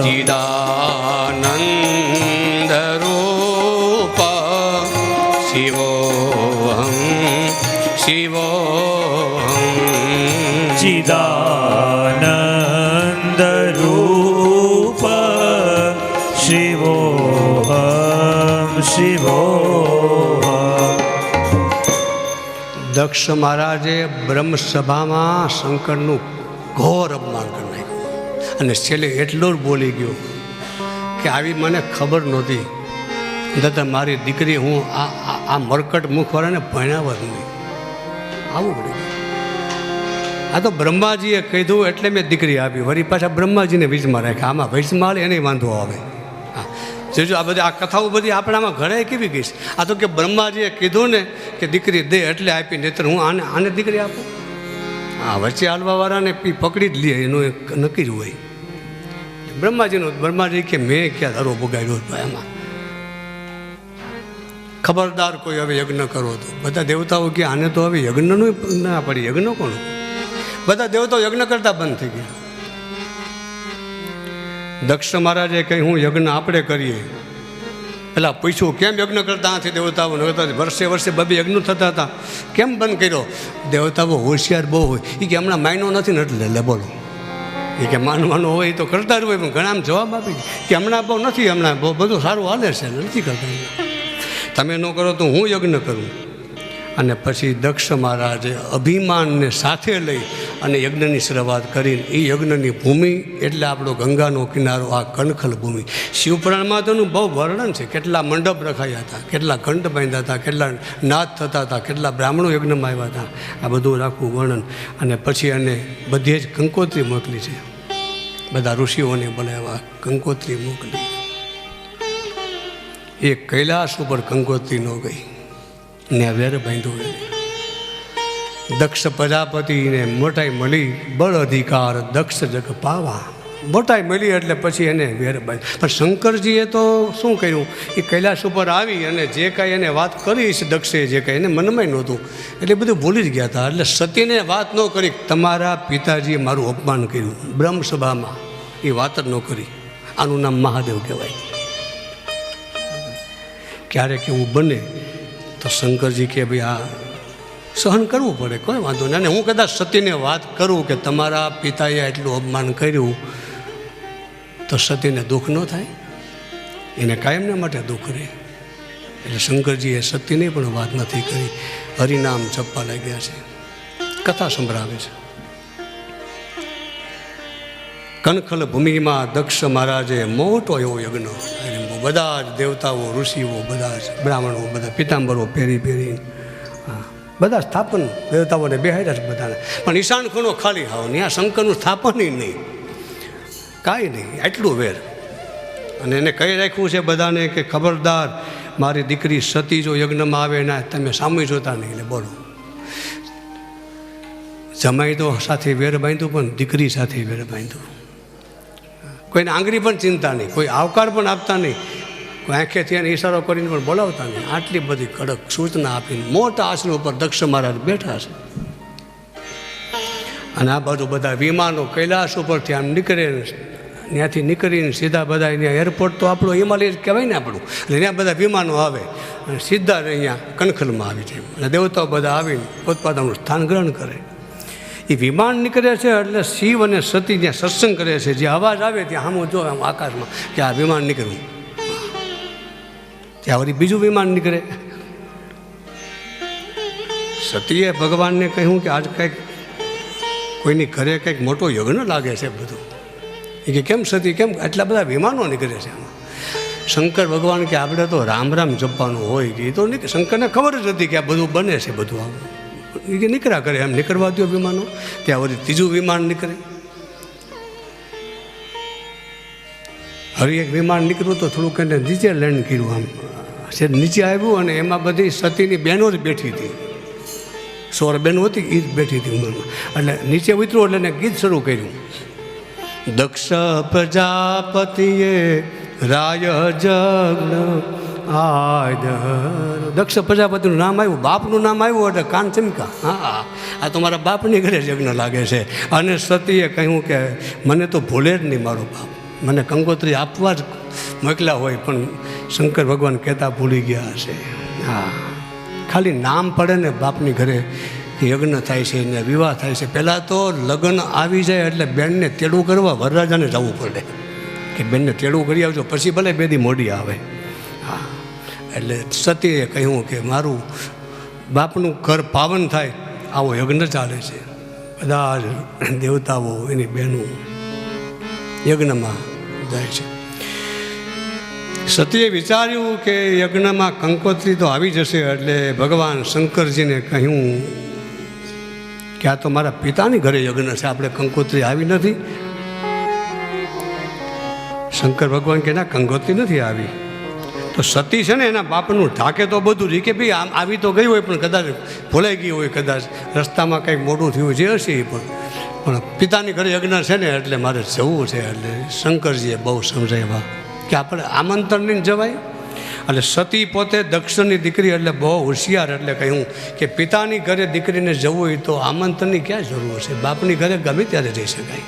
ચિદાનંદ રૂપ શિવોહમ શિવોહમ ચિદાનંદ રૂપ શિવોહમ શિવોહમ. દક્ષ મહારાજે બ્રહ્મસભામાં શંકરનું ઘોર અપમાન કરી નાખ્યું. અને છેલ્લે એટલો જ બોલી ગયો કે આવી મને ખબર નહોતી, દાદા મારી દીકરી હું આ મરકટ મુખવાળાને ભણાવવા જ નહીં. આવું પડ્યું. આ તો બ્રહ્માજીએ કીધું એટલે મેં દીકરી આપી. વળી પાછા બ્રહ્માજીને વીજમાં રાખ્યા. આમાં વૈષ્ણવ એને વાંધો આવે. જોજો આ બધી આ કથાઓ બધી આપણામાં ઘરે કેવી ગઈ છે. આ તો કે બ્રહ્માજીએ કીધું ને કે દીકરી દે એટલે આપી, નહીતર હું આને દીકરી આપું. હા, વચ્ચે હાલવાવાળાને પકડી જ લે એનું એક નક્કી જ હોય. બ્રહ્માજી કે મેં ક્યાં ધરો બગાડ્યો ભાઈ આમાં. ખબરદાર કોઈ હવે યજ્ઞ કરો તો બધા દેવતાઓ કે આને તો હવે યજ્ઞનું ના પડી. યજ્ઞ કોણ? બધા દેવતાઓ યજ્ઞ કરતા બંધ થઈ ગયા. દક્ષ મહારાજે કહ્યું હું યજ્ઞ આપણે કરીએ. પેલા પૂછ્યું કેમ યજ્ઞ કરતા નથી દેવતાઓ? વર્ષે વર્ષે બબે યજ્ઞ થતા હતા, કેમ બંધ કર્યો? દેવતાઓ હોશિયાર બહુ હોય. એ કે હમણાં માયનો નથી ને એટલે લે બોલો. એ કે માનવાનું હોય તો કરતા જ હોય, પણ ઘણા જવાબ આપે કે હમણાં બહુ નથી, હમણાં બહુ બધું સારું હાલે છે, નથી કરતા. તમે ન કરો તો હું યજ્ઞ કરું. અને પછી દક્ષ મહારાજે અભિમાનને સાથે લઈ અને યજ્ઞની શરૂઆત કરીને એ યજ્ઞની ભૂમિ એટલે આપણો ગંગાનો કિનારો, આ કણખલ ભૂમિ. શિવપુરાણમાં તો એનું બહુ વર્ણન છે, કેટલા મંડપ રખાયા હતા, કેટલા ઘંટ બાંધ્યા હતા, કેટલા નાદ થતા હતા, કેટલા બ્રાહ્મણો યજ્ઞમાં આવ્યા હતા, આ બધું રાખવું વર્ણન. અને પછી એને બધે જ કંકોત્રી મોકલી છે, બધા ઋષિઓને બોલાવ્યા, કંકોત્રી મોકલી. એ કૈલાસ ઉપર કંકોત્રી ન ગઈ ને વેર બાંધ્યો. દક્ષ પ્રજાપતિને મોટાઈ મળી, બળ અધિકાર દક્ષ જગ પાવા. મોટાઈ મળી એટલે પછી એને વેર બાંધ્યો. પણ શંકરજીએ તો શું કર્યું, એ કૈલાસ ઉપર આવી અને જે કાંઈ એને વાત કરી છે દક્ષે, જે કાંઈ એને મનમાં નહોતું એટલે બધું ભૂલી જ ગયા હતા. એટલે સતીને વાત ન કરી, તમારા પિતાજીએ મારું અપમાન કર્યું બ્રહ્મસભામાં, એ વાત જ ન કરી. આનું નામ મહાદેવ કહેવાય. ક્યારેક એવું બને તો શંકરજી કે ભાઈ આ સહન કરવું પડે, કોઈ વાંધો નહીં. અને હું કદાચ સતીને વાત કરું કે તમારા પિતાએ એટલું અપમાન કર્યું તો સતીને દુઃખ ન થાય, એને કાયમને માટે દુઃખ રહે. એટલે શંકરજીએ સતીને પણ વાત નથી કરી, હરિનામ જપવા લાગ્યા છે, કથા સંભળાવે છે. કનખલ ભૂમિમાં દક્ષ મહારાજે મોટો એવો યજ્ઞ, બધા જ દેવતાઓ, ઋષિઓ, બધા જ બ્રાહ્મણો, બધા પિતાંબરો પહેરી બધા સ્થાપન દેવતાઓને બેહાડ્યા છે બધાને. પણ ઈશાન ખૂણો ખાલી હાવ નહીં, આ શંકરનું સ્થાપન નહીં, કાંઈ નહીં, આટલું વેર. અને એને કહી રાખ્યું છે બધાને કે ખબરદાર, મારી દીકરી સતી જો યજ્ઞમાં આવે ને તમે સામે જોતા નહીં. એટલે બોલો, જમાઈ તો સાથે વેર બાંધ્યું, પણ દીકરી સાથે વેર બાંધ્યું. કોઈને આંગળી પણ ચિંતા નહીં, કોઈ આવકાર પણ આપતા નહીં, કોઈ આંખેથી એને ઈશારો કરીને પણ બોલાવતા નહીં. આટલી બધી કડક સૂચના આપીને મોટા આસન ઉપર દક્ષ મહારાજ બેઠા છે. અને આ બાજુ બધા વિમાનો કૈલાસ ઉપરથી આમ નીકળે, ત્યાંથી નીકળીને સીધા બધા અહીંયા એરપોર્ટ તો આપણું હિમાલય કહેવાય ને આપણું, એટલે ત્યાં બધા વિમાનો આવે અને સીધા અહીંયા કનખલમાં આવી જાય. અને દેવતાઓ બધા આવીને પોતપોતાનું સ્થાન ગ્રહણ કરે. એ વિમાન નીકળે છે એટલે શિવ અને સતી જ્યાં સત્સંગ કરે છે, જે અવાજ આવે ત્યાં સામું જો આમ આકાશમાં કે આ વિમાન નીકળ્યું, ત્યાં વળી બીજું વિમાન નીકળે. સતીએ ભગવાનને કહ્યું કે આજ કંઈક કોઈની ઘરે કંઈક મોટો યજ્ઞ લાગે છે બધું. એ કે કેમ સતી, કેમ આટલા બધા વિમાનો નીકળે છે આમાં? શંકર ભગવાન કે આપણે તો રામ રામ જપવાનું હોય. એ તો શંકરને ખબર જ હતી કે આ બધું બને છે બધું આમ. એ કે નીકળ્યા કરે, એમ નીકળવા દો વિમાનો. ત્યાં વળી ત્રીજું વિમાન નીકળે. હવે એક વિમાન નીકળ્યું તો થોડુંક એને નીચે લેન્ડ કર્યું, આમ છે નીચે આવ્યું અને એમાં બધી સતીની બહેનો જ બેઠી હતી, 16 બહેનો હતી એ જ બેઠી હતી ઉંમરમાં. એટલે નીચે ઉતર્યું એટલે એને ગીત શરૂ કર્યું. દક્ષ પ્રજાપતિએ રાય જગ્ન આદર. દક્ષ પ્રજાપતિનું નામ આવ્યું, બાપનું નામ આવ્યું એટલે કાન ચમકા. હા, આ તો મારા બાપની ઘરે યજ્ઞ લાગે છે. અને સતીએ કહ્યું કે મને તો ભૂલે જ નહીં મારો બાપ, મને કંકોત્રી આપવા જ મોકલ્યા હોય, પણ શંકર ભગવાન કહેતા ભૂલી ગયા હશે. હા, ખાલી નામ પડે ને બાપની ઘરે યજ્ઞ થાય છે ને વિવાહ થાય છે. પહેલાં તો લગ્ન આવી જાય એટલે બેનને તેડું કરવા વરરાજાને જવું પડે કે બેનને તેડું કરી આવજો, પછી ભલે બેદી મોડી આવે. હા, એટલે સતીએ કહ્યું કે મારું બાપનું ઘર પાવન થાય આવો યજ્ઞ ચાલે છે. બધા જ દેવતાઓ એની બહેનો યજ્ઞમાં જાય છે. સતીએ વિચાર્યું કે યજ્ઞમાં કંકોત્રી તો આવી જશે, એટલે ભગવાન શંકરજીને કહ્યું કે આ તો મારા પિતાની ઘરે યજ્ઞ છે, આપણે કંકોત્રી આવી નથી. શંકર ભગવાન કે ના, કંકોત્રી નથી આવી. તો સતી છે ને એના બાપનું ઢાકે તો બધું રહી કે ભાઈ આમ આવી તો ગઈ હોય, પણ કદાચ ભૂલાઈ ગઈ હોય, કદાચ રસ્તામાં કંઈક મોટું થયું જે હશે એ પણ પિતાની ઘરે યજ્ઞ છે ને એટલે મારે જવું છે. એટલે શંકરજીએ બહુ સમજાવ્યા કે આપણે આમંત્રણ લઈને જવાય. એટલે સતી પોતે દક્ષની દીકરી એટલે બહુ હોશિયાર, એટલે કહ્યું કે પિતાની ઘરે દીકરીને જવું હોય તો આમંત્રણની ક્યાં જરૂર છે, બાપની ઘરે ગમે ત્યારે જઈ શકાય.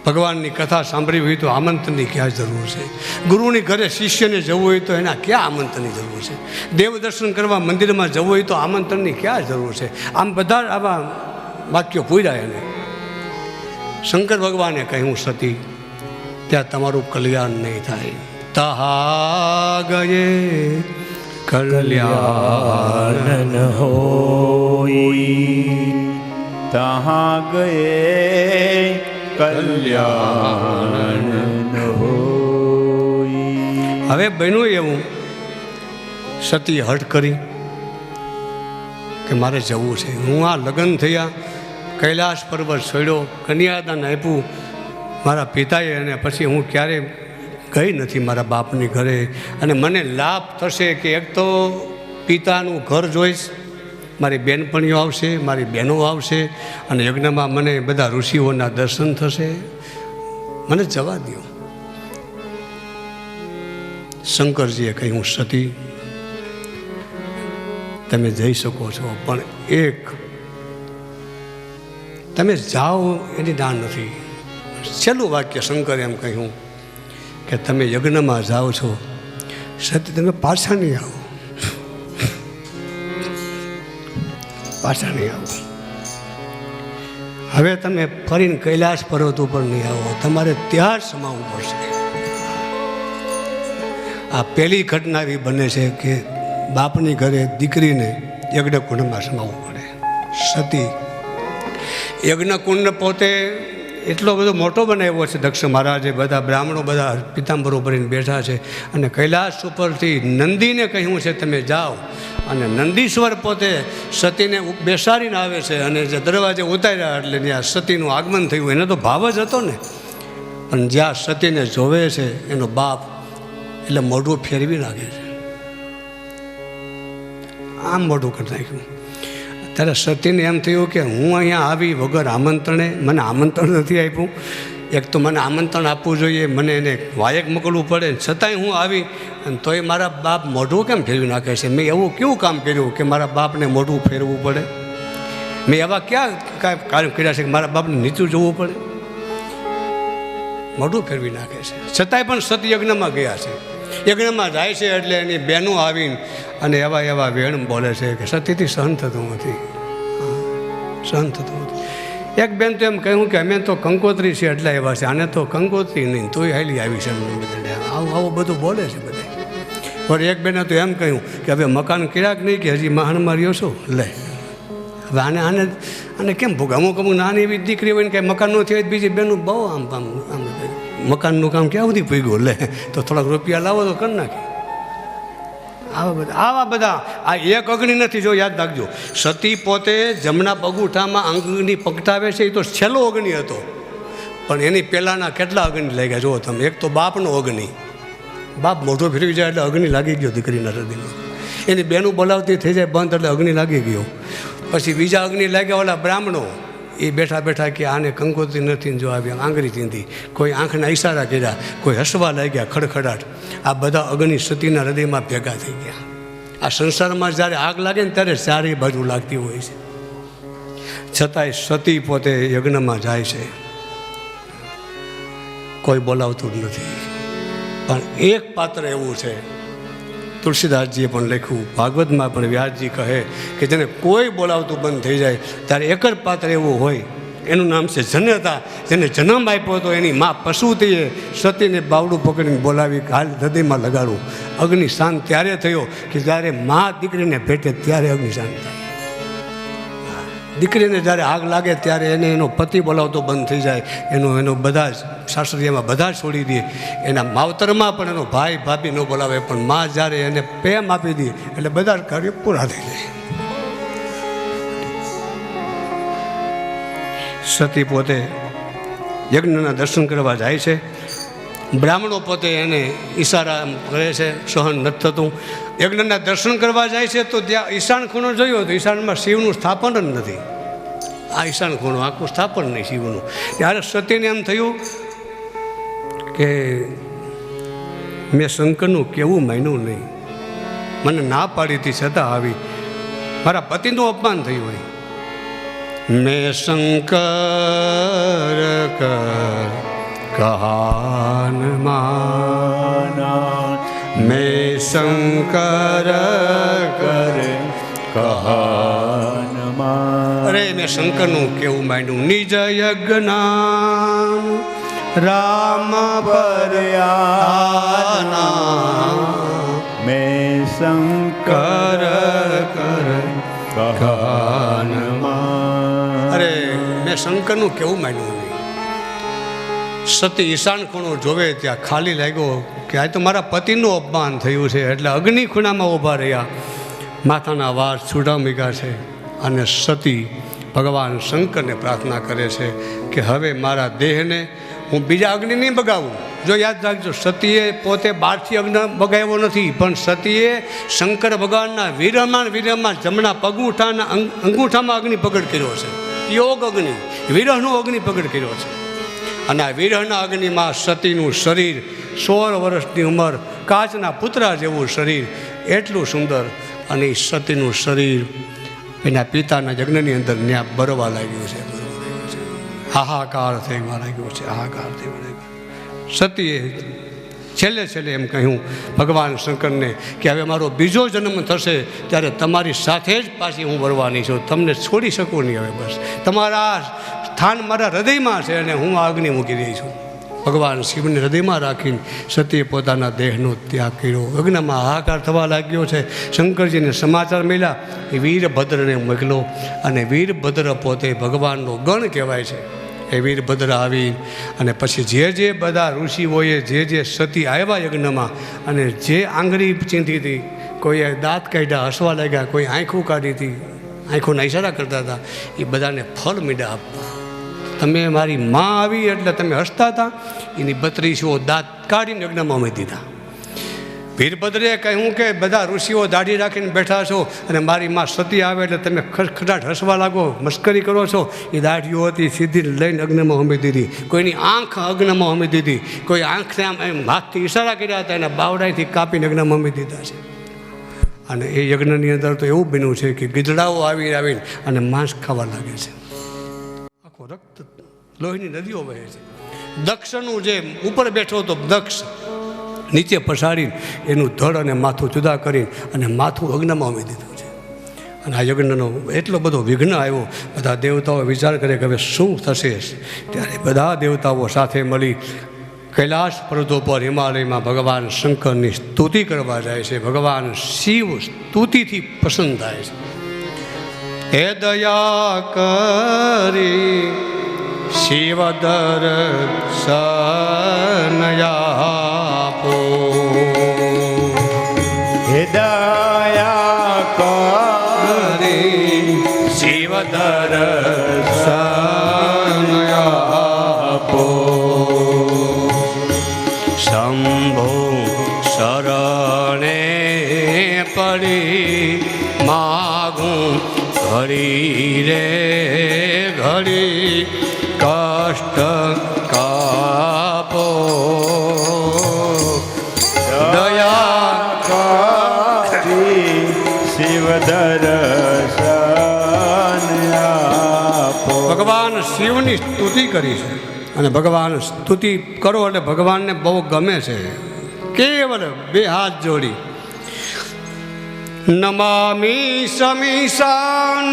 ભગવાનની કથા સાંભળવી હોય તો આમંત્રણની ક્યાં જરૂર છે. ગુરુની ઘરે શિષ્યને જવું હોય તો એના ક્યાં આમંત્રણની જરૂર છે. દેવ દર્શન કરવા મંદિરમાં જવું હોય તો આમંત્રણની ક્યાં જરૂર છે. આમ બધા આવા વાક્યો પૂર્યા એને. શંકર ભગવાને કહ્યું સતી ત્યાં તમારું કલ્યાણ નહીં થાય. તહા ગયે કલ્યાણ કલ્યાણ હોય. તહાં ગયે કલ્યાણ ન હોય. હવે બન્યું એવું, સતી હઠ કરી કે મારે જવું છે. હું આ લગ્ન થયા, કૈલાશ પર્વત છોડ્યો, કન્યાદાન આપ્યું મારા પિતાએ, અને પછી હું ક્યારેય ગઈ નથી મારા બાપની ઘરે. અને મને લાભ થશે કે એક તો પિતાનું ઘર જોઈશ, મારી બહેનપણીઓ આવશે, મારી બહેનો આવશે, અને યજ્ઞમાં મને બધા ઋષિઓના દર્શન થશે. મને જવા દો. શંકરજીએ કહ્યું સતી તમે જઈ શકો છો, પણ એક તમે જાઓ એની ના નથી. છેલ્લું વાક્ય શંકરે એમ કહ્યું કે તમે યજ્ઞમાં જાઓ છો, સતી તમે પાછા નહીં આવો, પાછા નહીં આવો. હવે તમે ફરીને કૈલાશ પર્વત ઉપર નહીં આવો, તમારે ત્યાં જ સમાવવું પડશે. આ પહેલી ઘટના એવી બને છે કે બાપની ઘરે દીકરીને યજ્ઞકુંડમાં સમાવવું પડે. સતી યજ્ઞકુંડ પોતે એટલો બધો મોટો બનાવ્યો છે દક્ષ મહારાજે, બધા બ્રાહ્મણો બધા પિતાંબરો ભરીને બેઠા છે, અને કૈલાશ ઉપરથી નંદીને કહ્યું છે તમે જાઓ. અને નંદીશ્વર પોતે સતીને બેસાડીને આવે છે, અને જે દરવાજે ઉતાર્યા એટલે જ્યાં સતીનું આગમન થયું એને તો ભાવ જ હતો ને. પણ જ્યાં સતીને જોવે છે એનો બાપ, એટલે મોઢું ફેરવી નાખે છે, આમ મોઢું કરી નાખ્યું. ત્યારે સતીને એમ થયું કે હું અહીંયા આવી વગર આમંત્રણે, મને આમંત્રણ નથી આપ્યું. એક તો મને આમંત્રણ આપવું જોઈએ, મને એને વાયક મોકલવું પડે, છતાંય હું આવી અને તોય મારા બાપ મોઢું કેમ ફેરવી નાખે છે? મેં એવું કેવું કામ કર્યું કે મારા બાપને મોઢું ફેરવવું પડે? મેં એવા ક્યાં કાંઈ કાર્ય કર્યા છે કે મારા બાપને નીચું જોવું પડે? મોઢું ફેરવી નાખે છે. છતાંય પણ સત યજ્ઞમાં ગયા છે. યજ્ઞમાં જાય છે એટલે એની બહેનો આવીને અને એવા એવા વેણ બોલે છે કે સતીથી સહન થતું નથી, સહન થતું નથી. એક બેન તો એમ કહ્યું કે અમે તો કંકોત્રી છે એટલે એવા છે, આને તો કંકોત્રી નહીં તોય હાલી આવી છે. આવું આવું બધું બોલે છે બધા. પણ એક બેને તો એમ કહ્યું કે હવે મકાન કર્યા કે નહીં, કે હજી મહાનમાં રહ્યો છો? લે હવે આને આને આને કેમ ભૂખ? અમુક અમુક નાની એવી દીકરી હોય ને કંઈ મકાન ન થયું, બીજી બેનું બહુ આમ આમ આમ મકાનનું કામ ક્યાં સુધી પૂગ્યું? લે તો થોડાક રૂપિયા લાવો તો કરી નાખી. આવા બધા આ એક અગ્નિ નથી, જો યાદ રાખજો. સતી પોતે જમણા પગુઠામાં અગ્નિ પગટાવે છે, એ તો છેલ્લો અગ્નિ હતો, પણ એની પહેલાંના કેટલા અગ્નિ લાગ્યા જુઓ તમે. એક તો બાપનો અગ્નિ, બાપ મોઢો ફેરવી જાય એટલે અગ્નિ લાગી ગયો દીકરીના હૃદયમાં. એની બેનું બોલાવતી થઈ જાય બંધ એટલે અગ્નિ લાગી ગયો. પછી બીજા અગ્નિ લાગ્યા ઓલા બ્રાહ્મણો, એ બેઠા બેઠા કે આને કંકોત્રી નથી, જો આવી આંગળી ચીંધી, કોઈ આંખના ઈશારા કર્યા, કોઈ હસવા લાગ્યા, ખડખડાટ. આ બધા અગ્નિ સતીના હૃદયમાં ભેગા થઈ ગયા. આ સંસારમાં જ્યારે આગ લાગે ને ત્યારે ચારે બાજુ લાગતી હોય છે. છતાંય સતી પોતે યજ્ઞમાં જાય છે, કોઈ બોલાવતું જ નથી. પણ એક પાત્ર એવું છે, તુલસીદાસજીએ પણ લખ્યું, ભાગવતમાં પણ વ્યાસજી કહે કે જેને કોઈ બોલાવતું બંધ થઈ જાય ત્યારે એક જ પાત્ર એવું હોય, એનું નામ છે જનતા. જેને જન્મ આપ્યો હતો એની મા પશુતીએ સતીને બાવડું પકડીને બોલાવી, હાલ હૃદયમાં લગાડું. અગ્નિ શાંત ત્યારે થયો કે જ્યારે મા દીકરીને ભેટે ત્યારે અગ્નિ શાંત થાય. દીકરીને જ્યારે આગ લાગે ત્યારે એને એનો પતિ બોલાવતો બંધ થઈ જાય, એનો બધા જ સાસરિયામાં બધા જ છોડી દે. એના માવતરમાં પણ એનો ભાઈ ભાભી ન બોલાવે, પણ મા જ્યારે એને પ્રેમ આપી દે એટલે બધા જ કાર્યો પૂરા થઈ જાય. સતી પોતે યજ્ઞના દર્શન કરવા જાય છે. બ્રાહ્મણો પોતે એને ઈશારા કરે છે, સહન નથી થતું. યજ્ઞના દર્શન કરવા જાય છે તો ત્યાં ઈશાન ખૂણો જોયો તો ઈશાનમાં શિવનું સ્થાપન જ નથી. આ ઈશાન ખૂણો આખું સ્થાપન નહીં શિવનું. ત્યારે સતીને એમ થયું કે મેં શંકરનું કેવું માન્યું નહીં, મને ના પાડી હતી છતાં આવી, મારા પતિનું અપમાન થયું હોય. મેં શંકર કર કહાન માના, મેં શંકર કર કહાન માના. અરે મેં શંકરનું કેવું માંડ્યું નિજ યજ્ઞ રામ પર્યાના મેં શંકર કર કહાનમાં. અરે મેં શંકરનું કેવું માંડ્યું નહીં. સતી ઈશાન ખૂણો જોવે ત્યાં ખાલી લાગ્યો કે આ તો મારા પતિનું અપમાન થયું છે, એટલે અગ્નિ ખૂણામાં ઊભા રહ્યા, માથાના વાળ છૂટા મૂક્યા છે, અને સતી ભગવાન શંકરને પ્રાર્થના કરે છે કે હવે મારા દેહને હું બીજા અગ્નિ નહીં બગાવું. જો યાદ રાખજો, સતીએ પોતે બહારથી અગ્નિ બગાવ્યો નથી, પણ સતીએ શંકર ભગવાનના વિરહમાં જમણા પગૂઠાના અંગૂઠામાં અગ્નિ પકડ કર્યો છે. યોગ અગ્નિ, વિરહનો અગ્નિ પકડ કર્યો છે. અને આ વિરહના અગ્નિમાં સતીનું શરીર 16 વર્ષની ઉંમર, કાચના પુતળા જેવું શરીર, એટલું સુંદર. અને એ સતીનું શરીર એના પિતાના યજ્ઞની અંદર ન્યા બરવા લાગ્યું છે. હાહાકાર થવા લાગ્યો છે, હાહાકાર થવા લાગ્યો. સતીએ છેલ્લે એમ કહ્યું ભગવાન શંકરને કે હવે મારો બીજો જન્મ થશે ત્યારે તમારી સાથે જ પાછી હું વરવાની છું, તમને છોડી શકું નહીં. હવે બસ તમારા સ્થાન મારા હૃદયમાં છે અને હું આ અગ્નિ મૂકી રહી છું. ભગવાન શિવને હૃદયમાં રાખીને સતીએ પોતાના દેહનો ત્યાગ કર્યો. યજ્ઞમાં હાહાકાર થવા લાગ્યો છે. શંકરજીને સમાચાર મળ્યા, એ વીરભદ્રને મોકલો, અને વીરભદ્ર પોતે ભગવાનનો ગણ કહેવાય છે. એ વીરભદ્ર આવી અને પછી જે બધા ઋષિઓએ જે સતી આવ્યા યજ્ઞમાં, અને જે આંગળી ચીંધી હતી, કોઈએ દાંત કાઢ્યા, હસવા લાગ્યા, કોઈ આંખું કાઢી હતી, આંખોના ઈશારા કરતા હતા, એ બધાને ફળ મીંડા આપવા. તમે મારી માં આવી એટલે તમે હસતા હતા, એની 32 દાંત કાઢીને યજ્ઞમાં ઉમેરી દીધા. વીરભદ્રે કહ્યું કે બધા ઋષિઓ દાઢી રાખીને બેઠા છો અને મારી માં સતી આવે એટલે તમે ખટખટાટ હસવા લાગો, મસ્કરી કરો છો. એ દાઢીઓ હતી સીધી લઈને અગ્નિમાં ઉમેરી દીધી. કોઈની આંખ અગ્નિમાં ઉમેરી દીધી, કોઈ આંખને આમ હાથથી ઈશારા કર્યા હતા, એના બાવડાથી કાપીને અગ્નિમાં ઉમેરી દીધા છે. અને એ યજ્ઞની અંદર તો એવું બન્યું છે કે ગીધડાઓ આવીને અને માંસ ખાવા લાગે છે. આખો રક્ત લોહીની નદીઓ વહે છે. દક્ષનું જે ઉપર બેઠો હતો દક્ષ, નીચે પસાડીને એનું ધડ અને માથું જુદા કરીને અને માથું અગ્નિમાં ઉમેરી દીધું છે. અને આ યજ્ઞનો એટલો બધો વિઘ્ન આવ્યો. બધા દેવતાઓ વિચાર કરે કે હવે શું થશે. ત્યારે બધા દેવતાઓ સાથે મળી કૈલાસ પર્વતો પર હિમાલયમાં ભગવાન શંકરની સ્તુતિ કરવા જાય છે. ભગવાન શિવ સ્તુતિથી પ્રસન્ન થાય છે. હે દયા કરી શિવ દર્શનયા, હે દયા કરી શિવ દર્શનયા, શંભો શરણે પડી માગું ઘડી રે ઘડી કષ્ટ કાપો, દયા કરી શિવ દર્શન આપો. ભગવાન શિવની સ્તુતિ કરી છે. અને ભગવાન સ્તુતિ કરો એટલે ભગવાનને બહુ ગમે છે. કેવલ 2 હાથ જોડી નમામિ સમીશાન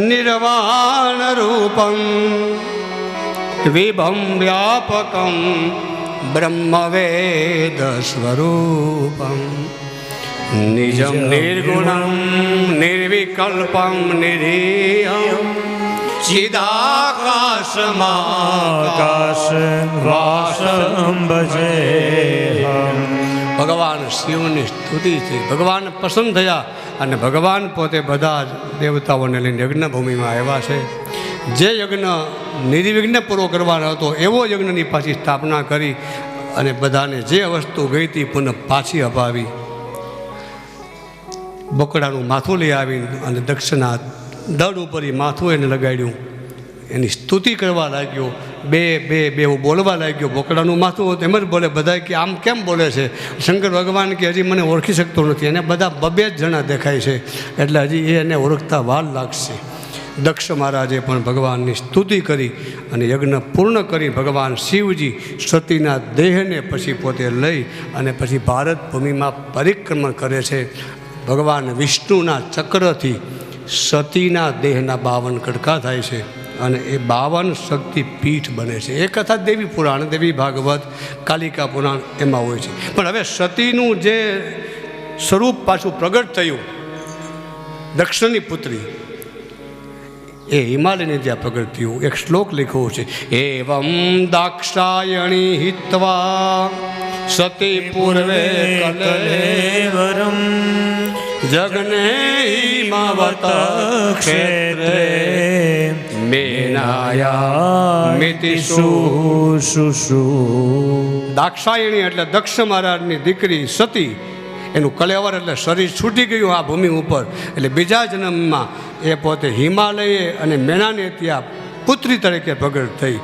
નિર્વાણ રૂપમ વિભમ વ્યાપકમ બ્રહ્મવેદ સ્વરૂપમ નિજમ નિર્ગુણમ નિર્વિકલ્પમ નિરીહમ ચિદાકાશમાકાશ વાસમ ભજેહમ. ભગવાન શિવની સ્તુતિ છે. ભગવાન પસંદ થયા અને ભગવાન પોતે બધા જ દેવતાઓને લઈને યજ્ઞભૂમિમાં આવ્યા છે. જે યજ્ઞ નિર્વિઘ્ન પૂરો કરવાનો હતો એવો યજ્ઞની પાછી સ્થાપના કરી અને બધાને જે વસ્તુ ગઈ હતી પુનઃ પાછી અપાવી. બકડાનું માથું લઈ આવીને અને દક્ષના દળ ઉપર એ માથું એને લગાડ્યું, એની સ્તુતિ કરવા લાગ્યો. બે બોલવા લાગ્યો. બોકડાનું માથું એમ જ બોલે. બધા કે આમ કેમ બોલે છે? શંકર ભગવાન કે હજી મને ઓળખી શકતો નથી. એને બધા 2 જણા દેખાય છે, એટલે હજી એને ઓળખતા વાર લાગશે. દક્ષ મહારાજે પણ ભગવાનની સ્તુતિ કરી અને યજ્ઞ પૂર્ણ કરી ભગવાન શિવજી સતીના દેહને પછી પોતે લઈ અને પછી ભારત ભૂમિમાં પરિક્રમણ કરે છે. ભગવાન વિષ્ણુના ચક્રથી સતીના દેહના 52 કડકા થાય છે અને એ 52 શક્તિ પીઠ બને છે. એ કથા દેવી પુરાણ, દેવી ભાગવત, કાલિકા પુરાણ એમાં હોય છે. પણ હવે સતીનું જે સ્વરૂપ પાછું પ્રગટ થયું, દક્ષની પુત્રી, એ હિમાલયને જ્યાં પ્રગટ થયું. એક શ્લોક લખ્યો છે, એવમ દાક્ષાયણી હિત્વા સતી પૂર્વે કલેવરમ જગને હિમવત ક્ષેત્રે મેનાયા મિતિષુ. દાક્ષાયણી એટલે દક્ષ મહારાજની દીકરી સતી, એનું કલેવર એટલે શરીર છૂટી ગયું આ ભૂમિ ઉપર, એટલે બીજા જન્મમાં એ પોતે હિમાલયે અને મેનાને ત્યાં પુત્રી તરીકે પ્રગટ થઈ.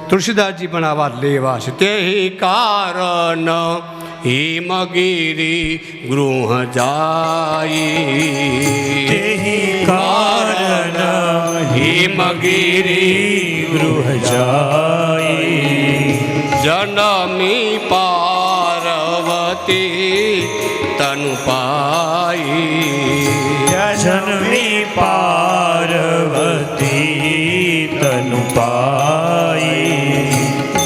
તુલસીદાસજી પણ આ વાત લેવા છે. તે કારણ હિમગીરી ગૃહ જાય, કારણ હિમગીરી ગૃહ જાય, જનમી પાર્વતી તનુ પાઈ, જન્મી પાર્વતી તનુ પાઈ,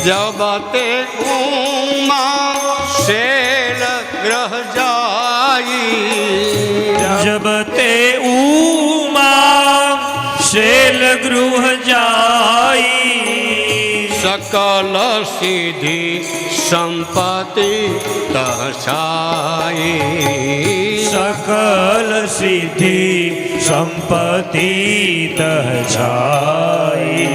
જબતે ઉમા શૈલ ગ્રહ જાય, જબતે ઉમા શૈલ ગૃહ જાય, सकल सिद्धि संपत्ति तहसाई, सकल सिद्धि संपत्ति तहसाई.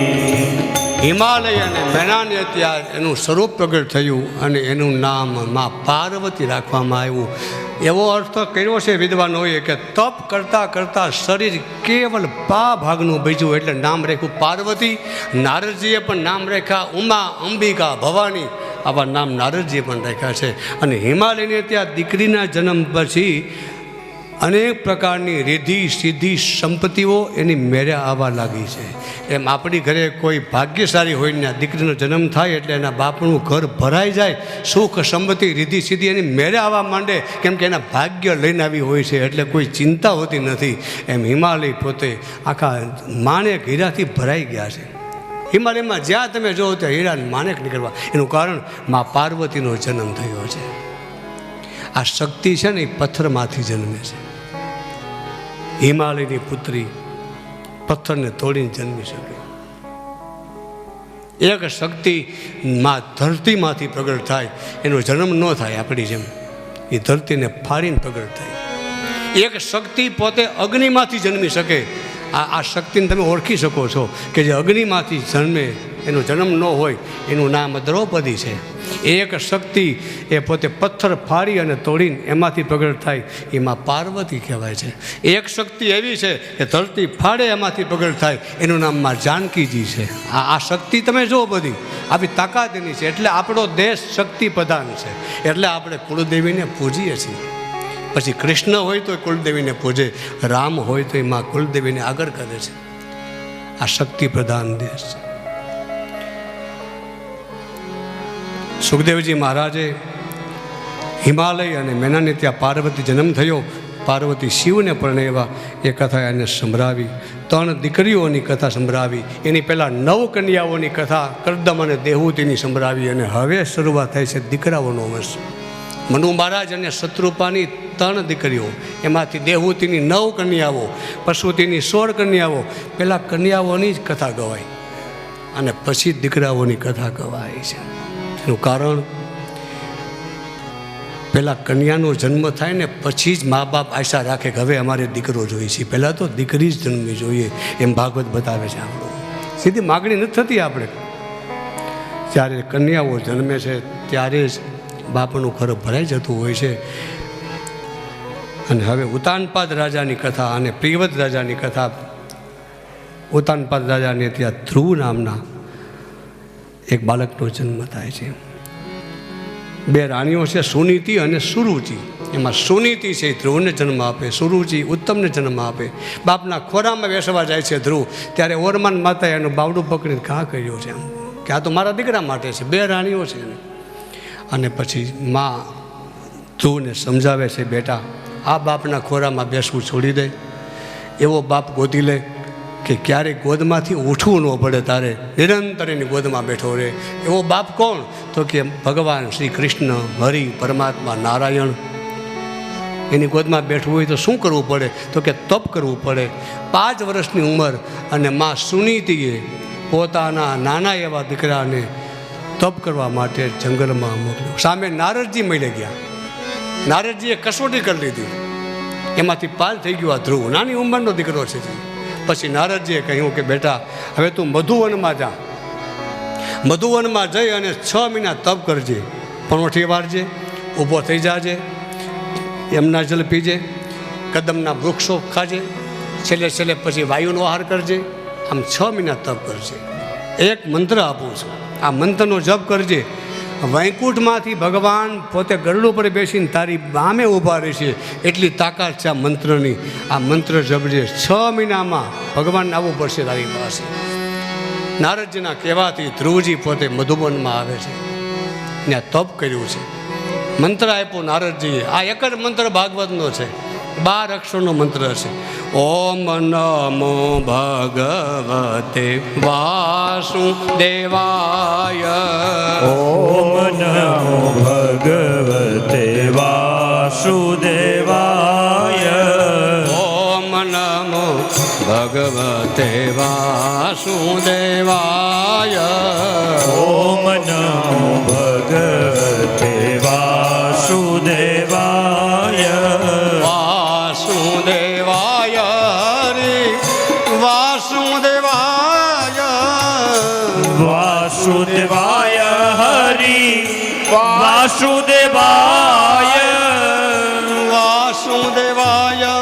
હિમાલય અને મેનાને ત્યાં એનું સ્વરૂપ પ્રગટ થયું અને એનું નામ માં પાર્વતી રાખવામાં આવ્યું. એવો અર્થ કર્યો છે વિદ્વાનોએ કે તપ કરતાં કરતાં શરીર કેવલ ભાગનું બીજું, એટલે નામ રાખ્યું પાર્વતી. નારદજીએ પણ નામ રાખ્યા ઉમા, અંબિકા, ભવાની, આવા નામ નારદજીએ પણ રાખ્યા છે. અને હિમાલયને ત્યાં દીકરીના જન્મ પછી અનેક પ્રકારની રિદ્ધિ સિદ્ધિ સંપત્તિઓ એની મેળે આવવા લાગી છે. એમ આપણી ઘરે કોઈ ભાગ્યશાળી હોય ને દીકરીનો જન્મ થાય એટલે એના બાપનું ઘર ભરાઈ જાય, સુખ સંપત્તિ રિદ્ધિ સિદ્ધિ એની મેળે આવવા માંડે, કેમ કે એના ભાગ્ય લઈને આવી હોય છે, એટલે કોઈ ચિંતા હોતી નથી. એમ હિમાલય પોતે આખા માણેક હીરાથી ભરાઈ ગયા છે. હિમાલયમાં જ્યાં તમે જોવો ત્યાં હીરા માણેક નીકળવા, એનું કારણ મા પાર્વતીનો જન્મ થયો છે. આ શક્તિ છે ને એ પથ્થરમાંથી જન્મે છે. હિમાલયની પુત્રી પથ્થરને તોડીને જન્મી શકે. એક શક્તિ માં ધરતીમાંથી પ્રગટ થાય, એનો જન્મ ન થાય આપણી જેમ, એ ધરતીને ફાડીને પ્રગટ થાય. એક શક્તિ પોતે અગ્નિમાંથી જન્મી શકે. આ શક્તિને તમે ઓળખી શકો છો કે જે અગ્નિમાંથી જન્મે, એનો જન્મ ન હોય, એનું નામ દ્રૌપદી છે. એક શક્તિ એ પોતે પથ્થર ફાડી અને તોડીને એમાંથી પ્રગટ થાય, એમાં પાર્વતી કહેવાય છે. એક શક્તિ એવી છે કે ધરતી ફાડે એમાંથી પ્રગટ થાય, એનું નામ માં જાનકીજી છે. આ શક્તિ તમે જો બધી આવી તાકાત એની છે. એટલે આપણો દેશ શક્તિ પ્રધાન છે, એટલે આપણે કુળદેવીને પૂજીએ છીએ. પછી કૃષ્ણ હોય તો કુળદેવીને પૂજે, રામ હોય તો એમાં કુળદેવીને આગળ કરે છે. આ શક્તિ પ્રધાન દેશ છે. સુખદેવજી મહારાજે હિમાલય અને મેનાને ત્યાં પાર્વતી જન્મ થયો. પાર્વતી શિવને પરણેવા એ કથા એને સંભળાવી. 3 દીકરીઓની કથા સંભળાવી. એની પહેલાં 9 કન્યાઓની કથા કરદમ અને દેહૂતીની સંભળાવી. અને હવે શરૂઆત થાય છે દીકરાઓનો વંશ. મનુ મહારાજ અને શત્રુપાની 3 દીકરીઓ, એમાંથી દેહૂતીની 9 કન્યાઓ, પશુતીની 16 કન્યાઓ. પહેલાં કન્યાઓની જ કથા ગવાય અને પછી દીકરાઓની કથા ગવાય છે. એનું કારણ, પહેલાં કન્યાનો જન્મ થાય ને પછી જ મા બાપ આશા રાખે કે હવે અમારે દીકરો જોઈએ છે. પહેલાં તો દીકરી જ જન્મવી જોઈએ, એમ ભાગવત બતાવે છે. આપણું સીધી માગણી નથી થતી. આપણે જ્યારે કન્યાઓ જન્મે છે ત્યારે જ બાપનું ઘર ભરાઈ જતું હોય છે. અને હવે ઉતાનપાદ રાજાની કથા અને પ્રિયવત રાજાની કથા. ઉતાનપાદ રાજાને ત્યાં ધ્રુવ નામના એક બાળકનો જન્મ થાય છે. 2 રાણીઓ છે, સુનીતિ અને સુરુચિ. એમાં સુનીતિ છે ધ્રુવને જન્મ આપે, સુરુચિ ઉત્તમને જન્મ આપે. બાપના ખોરામાં બેસવા જાય છે ધ્રુવ, ત્યારે ઓરમાન માતાએ એનું બાવડું પકડીને ઘા કર્યો છે, એમ કે આ તો મારા દીકરા માટે છે. 2 રાણીઓ છે. અને પછી મા ધ્રુવને સમજાવે છે, બેટા આ બાપના ખોરામાં બેસવું છોડી દે. એવો બાપ ગોતી લે કે ક્યારેય ગોદમાંથી ઉઠવું ન પડે, તારે નિરંતર એની ગોદમાં બેઠો રહે. એવો બાપ કોણ? તો કે ભગવાન શ્રી કૃષ્ણ, હરિ, પરમાત્મા, નારાયણ. એની ગોદમાં બેઠવું હોય તો શું કરવું પડે? તો કે તપ કરવું પડે. 5 વર્ષની ઉંમર અને માં સુનીતિએ પોતાના નાના એવા દીકરાને તપ કરવા માટે જંગલમાં મોકલ્યો. સામે નારદજી મળી ગયા. નારદજીએ કસોટી કરી લીધી, એમાંથી પાલ થઈ ગયો આ ધ્રુવ, નાની ઉંમરનો દીકરો છે. પછી નારદજીએ કહ્યું કે બેટા, હવે તું મધુવનમાં જા. મધુવનમાં જઈ અને 6 મહિના તપ કરજે, પનોઠી વાળજે, ઊભો થઈ જાજે, એમના જલ પીજે, કદમના વૃક્ષો ખાજે, છેલ્લે પછી વાયુનો આહાર કરજે. આમ 6 મહિના તપ કરજે. એક મંત્ર આપું છું, આ મંત્રનો જપ કરજે. વૈકુંઠમાંથી ભગવાન પોતે ગરુડ ઉપર બેસીને તારી બામે ઊભા રહેશે, એટલી તાકાત છે આ મંત્રની. આ મંત્ર જપજે. 6 મહિનામાં ભગવાન આવવું પડશે તારી પાસે. નારદજીના કહેવાથી ધ્રુવજી પોતે મધુબનમાં આવે છે, ત્યાં તપ કર્યું છે, મંત્ર આપ્યો નારદજીએ. આ એક જ મંત્ર ભાગવતનો છે, 12 અક્ષરનો મંત્ર છે. ઓમ નમો ભગવતે વાસુદેવાય. ઓમ નમો ભગવતે વાસુદેવાય. ઓમ નમો ભગવતે વાસુદેવાય. ઓમ નમો ભગવતે વાસુદેવાય. વાસુદેવાય હરિ વાસુદેવાય. વાસુદેવાય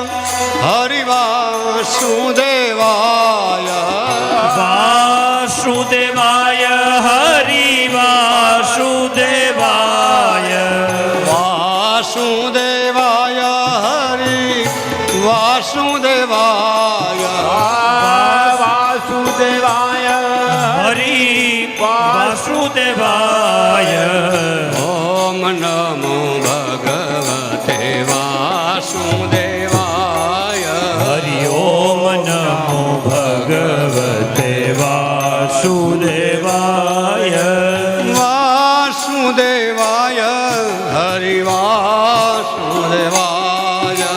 હરિ વાસુદેવાય. વાસુદેવાય હરિ વાસુદેવાય. વાસુદેવાય હરિ વાસુદેવાય. વાસુદેવાય હરિ વાસુદેવાય. વાસુદેવાય હરિ વાસુદેવાય. ઓમ નમો ભગવતે વાસુદેવાય. હરિ ઓમ નમો ભગવતે વાસુદેવાય. વાસુદેવાય હરિ વાસુદેવાય.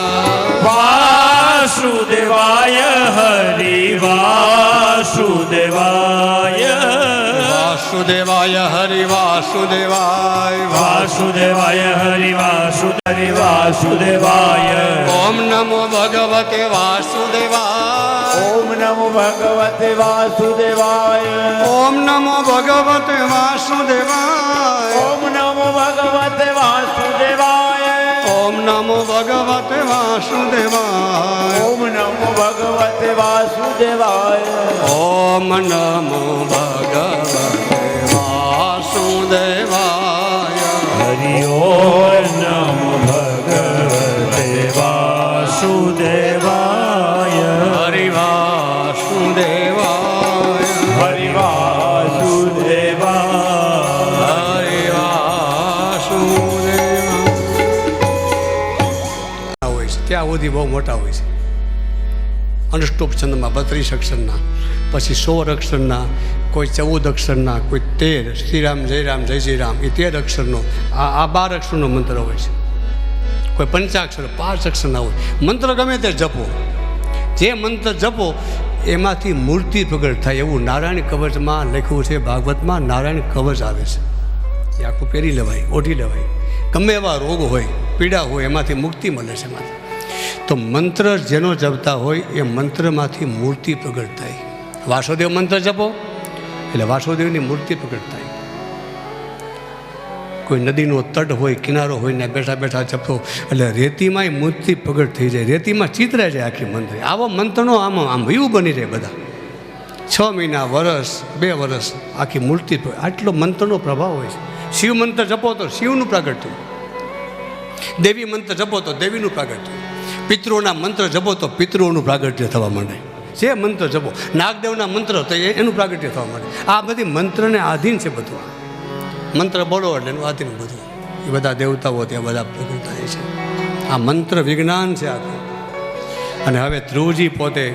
વાસુદેવાય હરિ વાસુદેવાય. વાસુદેવાય હરિ વાસુદેવાય. વાસુદેવાય હરિ વાસુદેવાય. ઓમ નમો ભગવતે વાસુદેવાય. ઓમ નમો ભગવતે વાસુદેવાય. ઓમ નમો ભગવતે વાસુદેવાય. ઓમ નમો ભગવતે વાસુદેવાય. ઓમ નમો ભગવતે વાસુદેવાય. ઓમ નમો ભગવતે વાસુદેવાય. ઓમ નમો ભગવતે વાસુદેવાય. હરિ ઓમ નમો ભગવતે વાસુદેવાય. હરિ વાસુદેવાય. હરિ વાસુદેવાય. હરિ વાસુદેવાય. હોય છે ત્યાં સુધી બહુ મોટા હોય છે. અનુષ્ટુપ છંદમાં 32 અક્ષરના, પછી 16 અક્ષરના, કોઈ 14 અક્ષરના, કોઈ 13. શ્રીરામ જય રામ જય શ્રી રામ એ 13 અક્ષરનો. આ 12 અક્ષરનો મંત્ર હોય છે. કોઈ 5 અક્ષર 5 અક્ષરના હોય. મંત્ર ગમે તે જપો, જે મંત્ર જપો એમાંથી મૂર્તિ પ્રગટ થાય એવું નારાયણ કવચમાં લખ્યું છે. ભાગવતમાં નારાયણ કવચ આવે છે, એ આખું પહેરી લેવાય, ઓઢી લેવાય. ગમે એવા રોગ હોય, પીડા હોય, એમાંથી મુક્તિ મળે છે. એમાંથી તો મંત્ર જેનો જપતા હોય એ મંત્રમાંથી મૂર્તિ પ્રગટ થાય. વાસુદેવ મંત્ર જપો એટલે વાસુદેવની મૂર્તિ પ્રગટ થાય. કોઈ નદીનો તટ હોય, કિનારો હોય ને બેઠા બેઠા જપો એટલે રેતીમાંય મૂર્તિ પ્રગટ થઈ જાય, રેતીમાં ચિતરાઈ જાય આખી મંત્ર. આવો મંત્રનો આમ વ્યૂ બની જાય બધા. 6 મહિના, વર્ષ, 2 વર્ષ આખી મૂર્તિ. આટલો મંત્રનો પ્રભાવ હોય છે. શિવ મંત્ર જપો તો શિવનું પ્રાગટ્ય થયું. દેવી મંત્ર જપો તો દેવીનું પ્રાગટ્ય થયું. પિતૃઓના મંત્ર જપો તો પિતૃઓનું પ્રાગટ્ય થવા માંડે. જે મંત્ર જપો, નાગદેવના મંત્ર તો એનું પ્રાગટ્ય થવા માંડે. આ બધી મંત્રને આધીન છે બધું. મંત્ર બોલો એટલે એનું આધીન બધું. એ બધા દેવતાઓ ત્યાં બધા પ્રગટ થાય છે. આ મંત્ર વિજ્ઞાન છે આખું. અને હવે ધ્રુવજી પોતે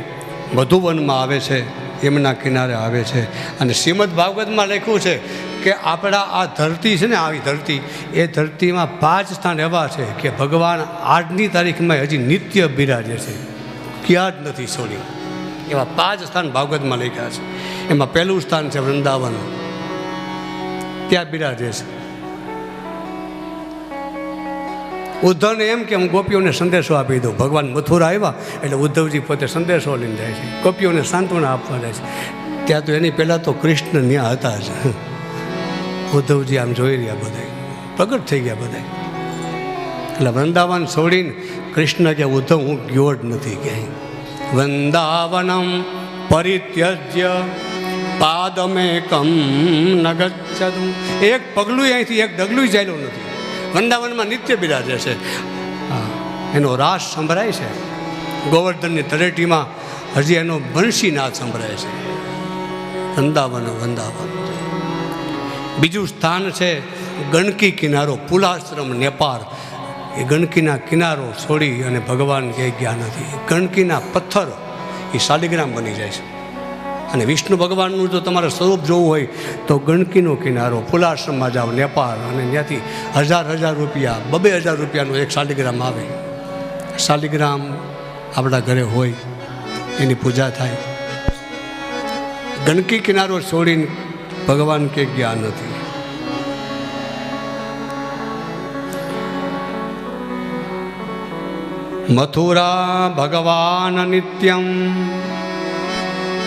મધુવનમાં આવે છે, એમના કિનારે આવે છે. અને શ્રીમદ ભાગવતમાં લખ્યું છે કે આપણા આ ધરતી છે ને, આવી ધરતી, એ ધરતીમાં 5 સ્થાન એવા છે કે ભગવાન આજની તારીખમાં હજી નિત્ય બિરાજે છે, ક્યાં જ નથી છોડી. એવા 5 સ્થાન ભાગવતમાં લખ્યા છે. એમાં પહેલું સ્થાન છે વૃંદાવન, ત્યાં બિરાજે છે. ઉદ્ધવને એમ કે હું ગોપીઓને સંદેશો આપી દઉં. ભગવાન મથુરા આવ્યા એટલે ઉદ્ધવજી પોતે સંદેશો લઈને જાય છે, ગોપીઓને સાંત્વના આપવા જાય છે. ત્યાં તો એની પહેલાં તો કૃષ્ણ ત્યાં હતા જ. ઉદ્ધવજી આમ જોઈ રહ્યા, બધા પ્રગટ થઈ ગયા બધા. એટલે વૃંદાવન છોડીને કૃષ્ણ કે ઉદ્ધવ હું ગયો જ નથી ક્યાંય. વૃંદાવનમ પરિત્યજ્ય પાદમેકમ ન ગચ્છતુ. એક પગલું અહીંથી એક ડગલું ચાલ્યું નથી. વૃંદાવનમાં નિત્ય બિરાજે છે. એનો રાસ સંભળાય છે. ગોવર્ધનની તળેટીમાં હજી એનો બંશીનાદ સંભળાય છે. વૃંદાવન વૃંદાવન. બીજું સ્થાન છે ગણકી કિનારો, પુલાશ્રમ, નેપાળ. એ ગણકીના કિનારો છોડી અને ભગવાન ક્યાંય ગયા નથી. ગણકીના પથ્થર એ શાલિગ્રામ બની જાય છે. અને વિષ્ણુ ભગવાનનું જો તમારે સ્વરૂપ જોવું હોય તો ગણકીનો કિનારો, પુલાશ્રમમાં જાઓ, નેપાળ, અને ત્યાંથી 1000 રૂપિયા, 2000 રૂપિયાનો એક શાલિગ્રામ આવે. શાલિગ્રામ આપણા ઘરે હોય, એની પૂજા થાય. ગણકી કિનારો છોડીને ભગવાન કે ગયા નથી. મથુરા ભગવાન નિત્યમ.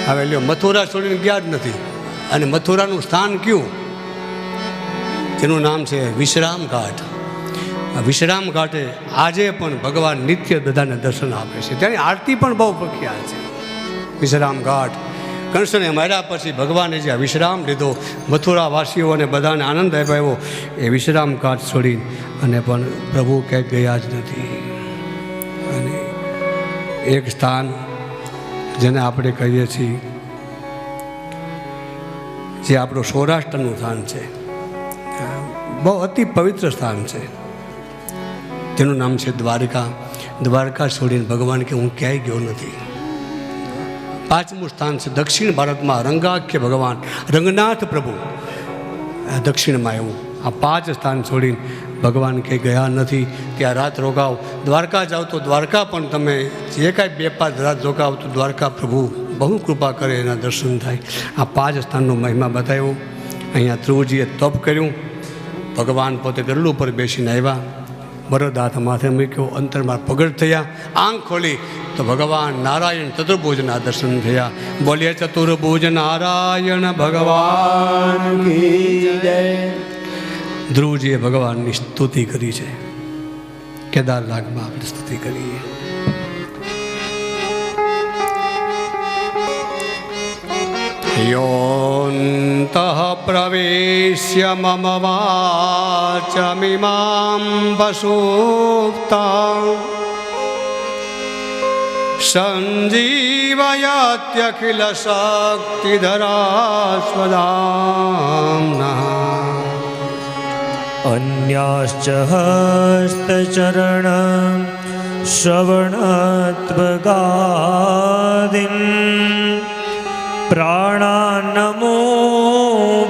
હવે લ્યો, મથુરા છોડીને ગયા જ નથી. અને મથુરાનું સ્થાન કયું? જેનું નામ છે વિશ્રામ ઘાટ. વિશ્રામ ઘાટે આજે પણ ભગવાન નિત્ય બધાને દર્શન આપે છે. ત્યાંની આરતી પણ બહુ પ્રખ્યાત છે. વિશ્રામ ઘાટ કંસને માર્યા પછી ભગવાને જે વિશ્રામ લીધો, મથુરાવાસીઓને બધાને આનંદ અપાવ્યો, એ વિશ્રામ ઘાટ છોડી અને પણ પ્રભુ ક્યાંય ગયા જ નથી. અને એક સ્થાન જેને આપણે કહીએ છીએ, જે આપણું સૌરાષ્ટ્રનું સ્થાન છે, બહુ અતિ પવિત્ર સ્થાન છે, જેનું નામ છે દ્વારકા. દ્વારકા છોડીને ભગવાન કે હું ક્યાંય ગયો નથી. 5મું સ્થાન છે દક્ષિણ ભારતમાં રંગાખ્ય ભગવાન, રંગનાથ પ્રભુ દક્ષિણમાં. એવું આ 5 સ્થાન છોડીને ભગવાન કંઈ ગયા નથી. ત્યાં રાત રોકાવ. દ્વારકા જાઓ તો દ્વારકા પણ તમે જે કાંઈ 2-5 રાત રોકાવ તો દ્વારકા પ્રભુ બહુ કૃપા કરે, એના દર્શન થાય. આ 5 સ્થાનનો મહિમા બતાવ્યો. અહીંયા ધ્રુવજીએ તપ કર્યું. ભગવાન પોતે ગરુડ ઉપર બેસીને આવ્યા, બરદ હાથ માથે મૂક્યો, અંતરમાં પ્રગટ થયા. આંખ ખોલી તો ભગવાન નારાયણ ચતુર્ભુજના દર્શન થયા. બોલીએ ચતુર્ભુજ નારાયણ ભગવાન કી જય. ધ્રુવજીએ ભગવાનની સ્તુતિ કરી છે. કેદારનાથમાં આપણે સ્તુતિ કરીએ. યોऽन्तઃ પ્રવેશ્ય મમ વાચમિમાં વસુપ્તાં સંજીવયત્યખિલ શક્તિધરા સ્વધામ્ના. अन्याश्च हस्तचरण श्रवणत्वगादीन् प्राणान्नमो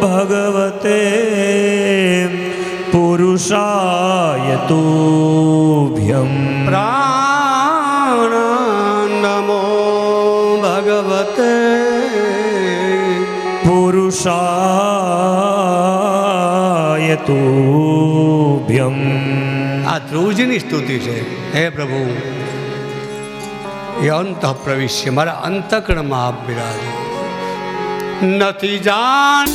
भगवते पुरुषाय तुभ्यं. प्राणान्नमो भगवते પુરુષાય તુભ્યમ. આ ધ્રુવજીની સ્તુતિ છે. હે પ્રભુ, એ અંતઃ પ્રવિશ્ય, મારા અંતઃકરણમાં આપ બિરાજો. નથી જાણ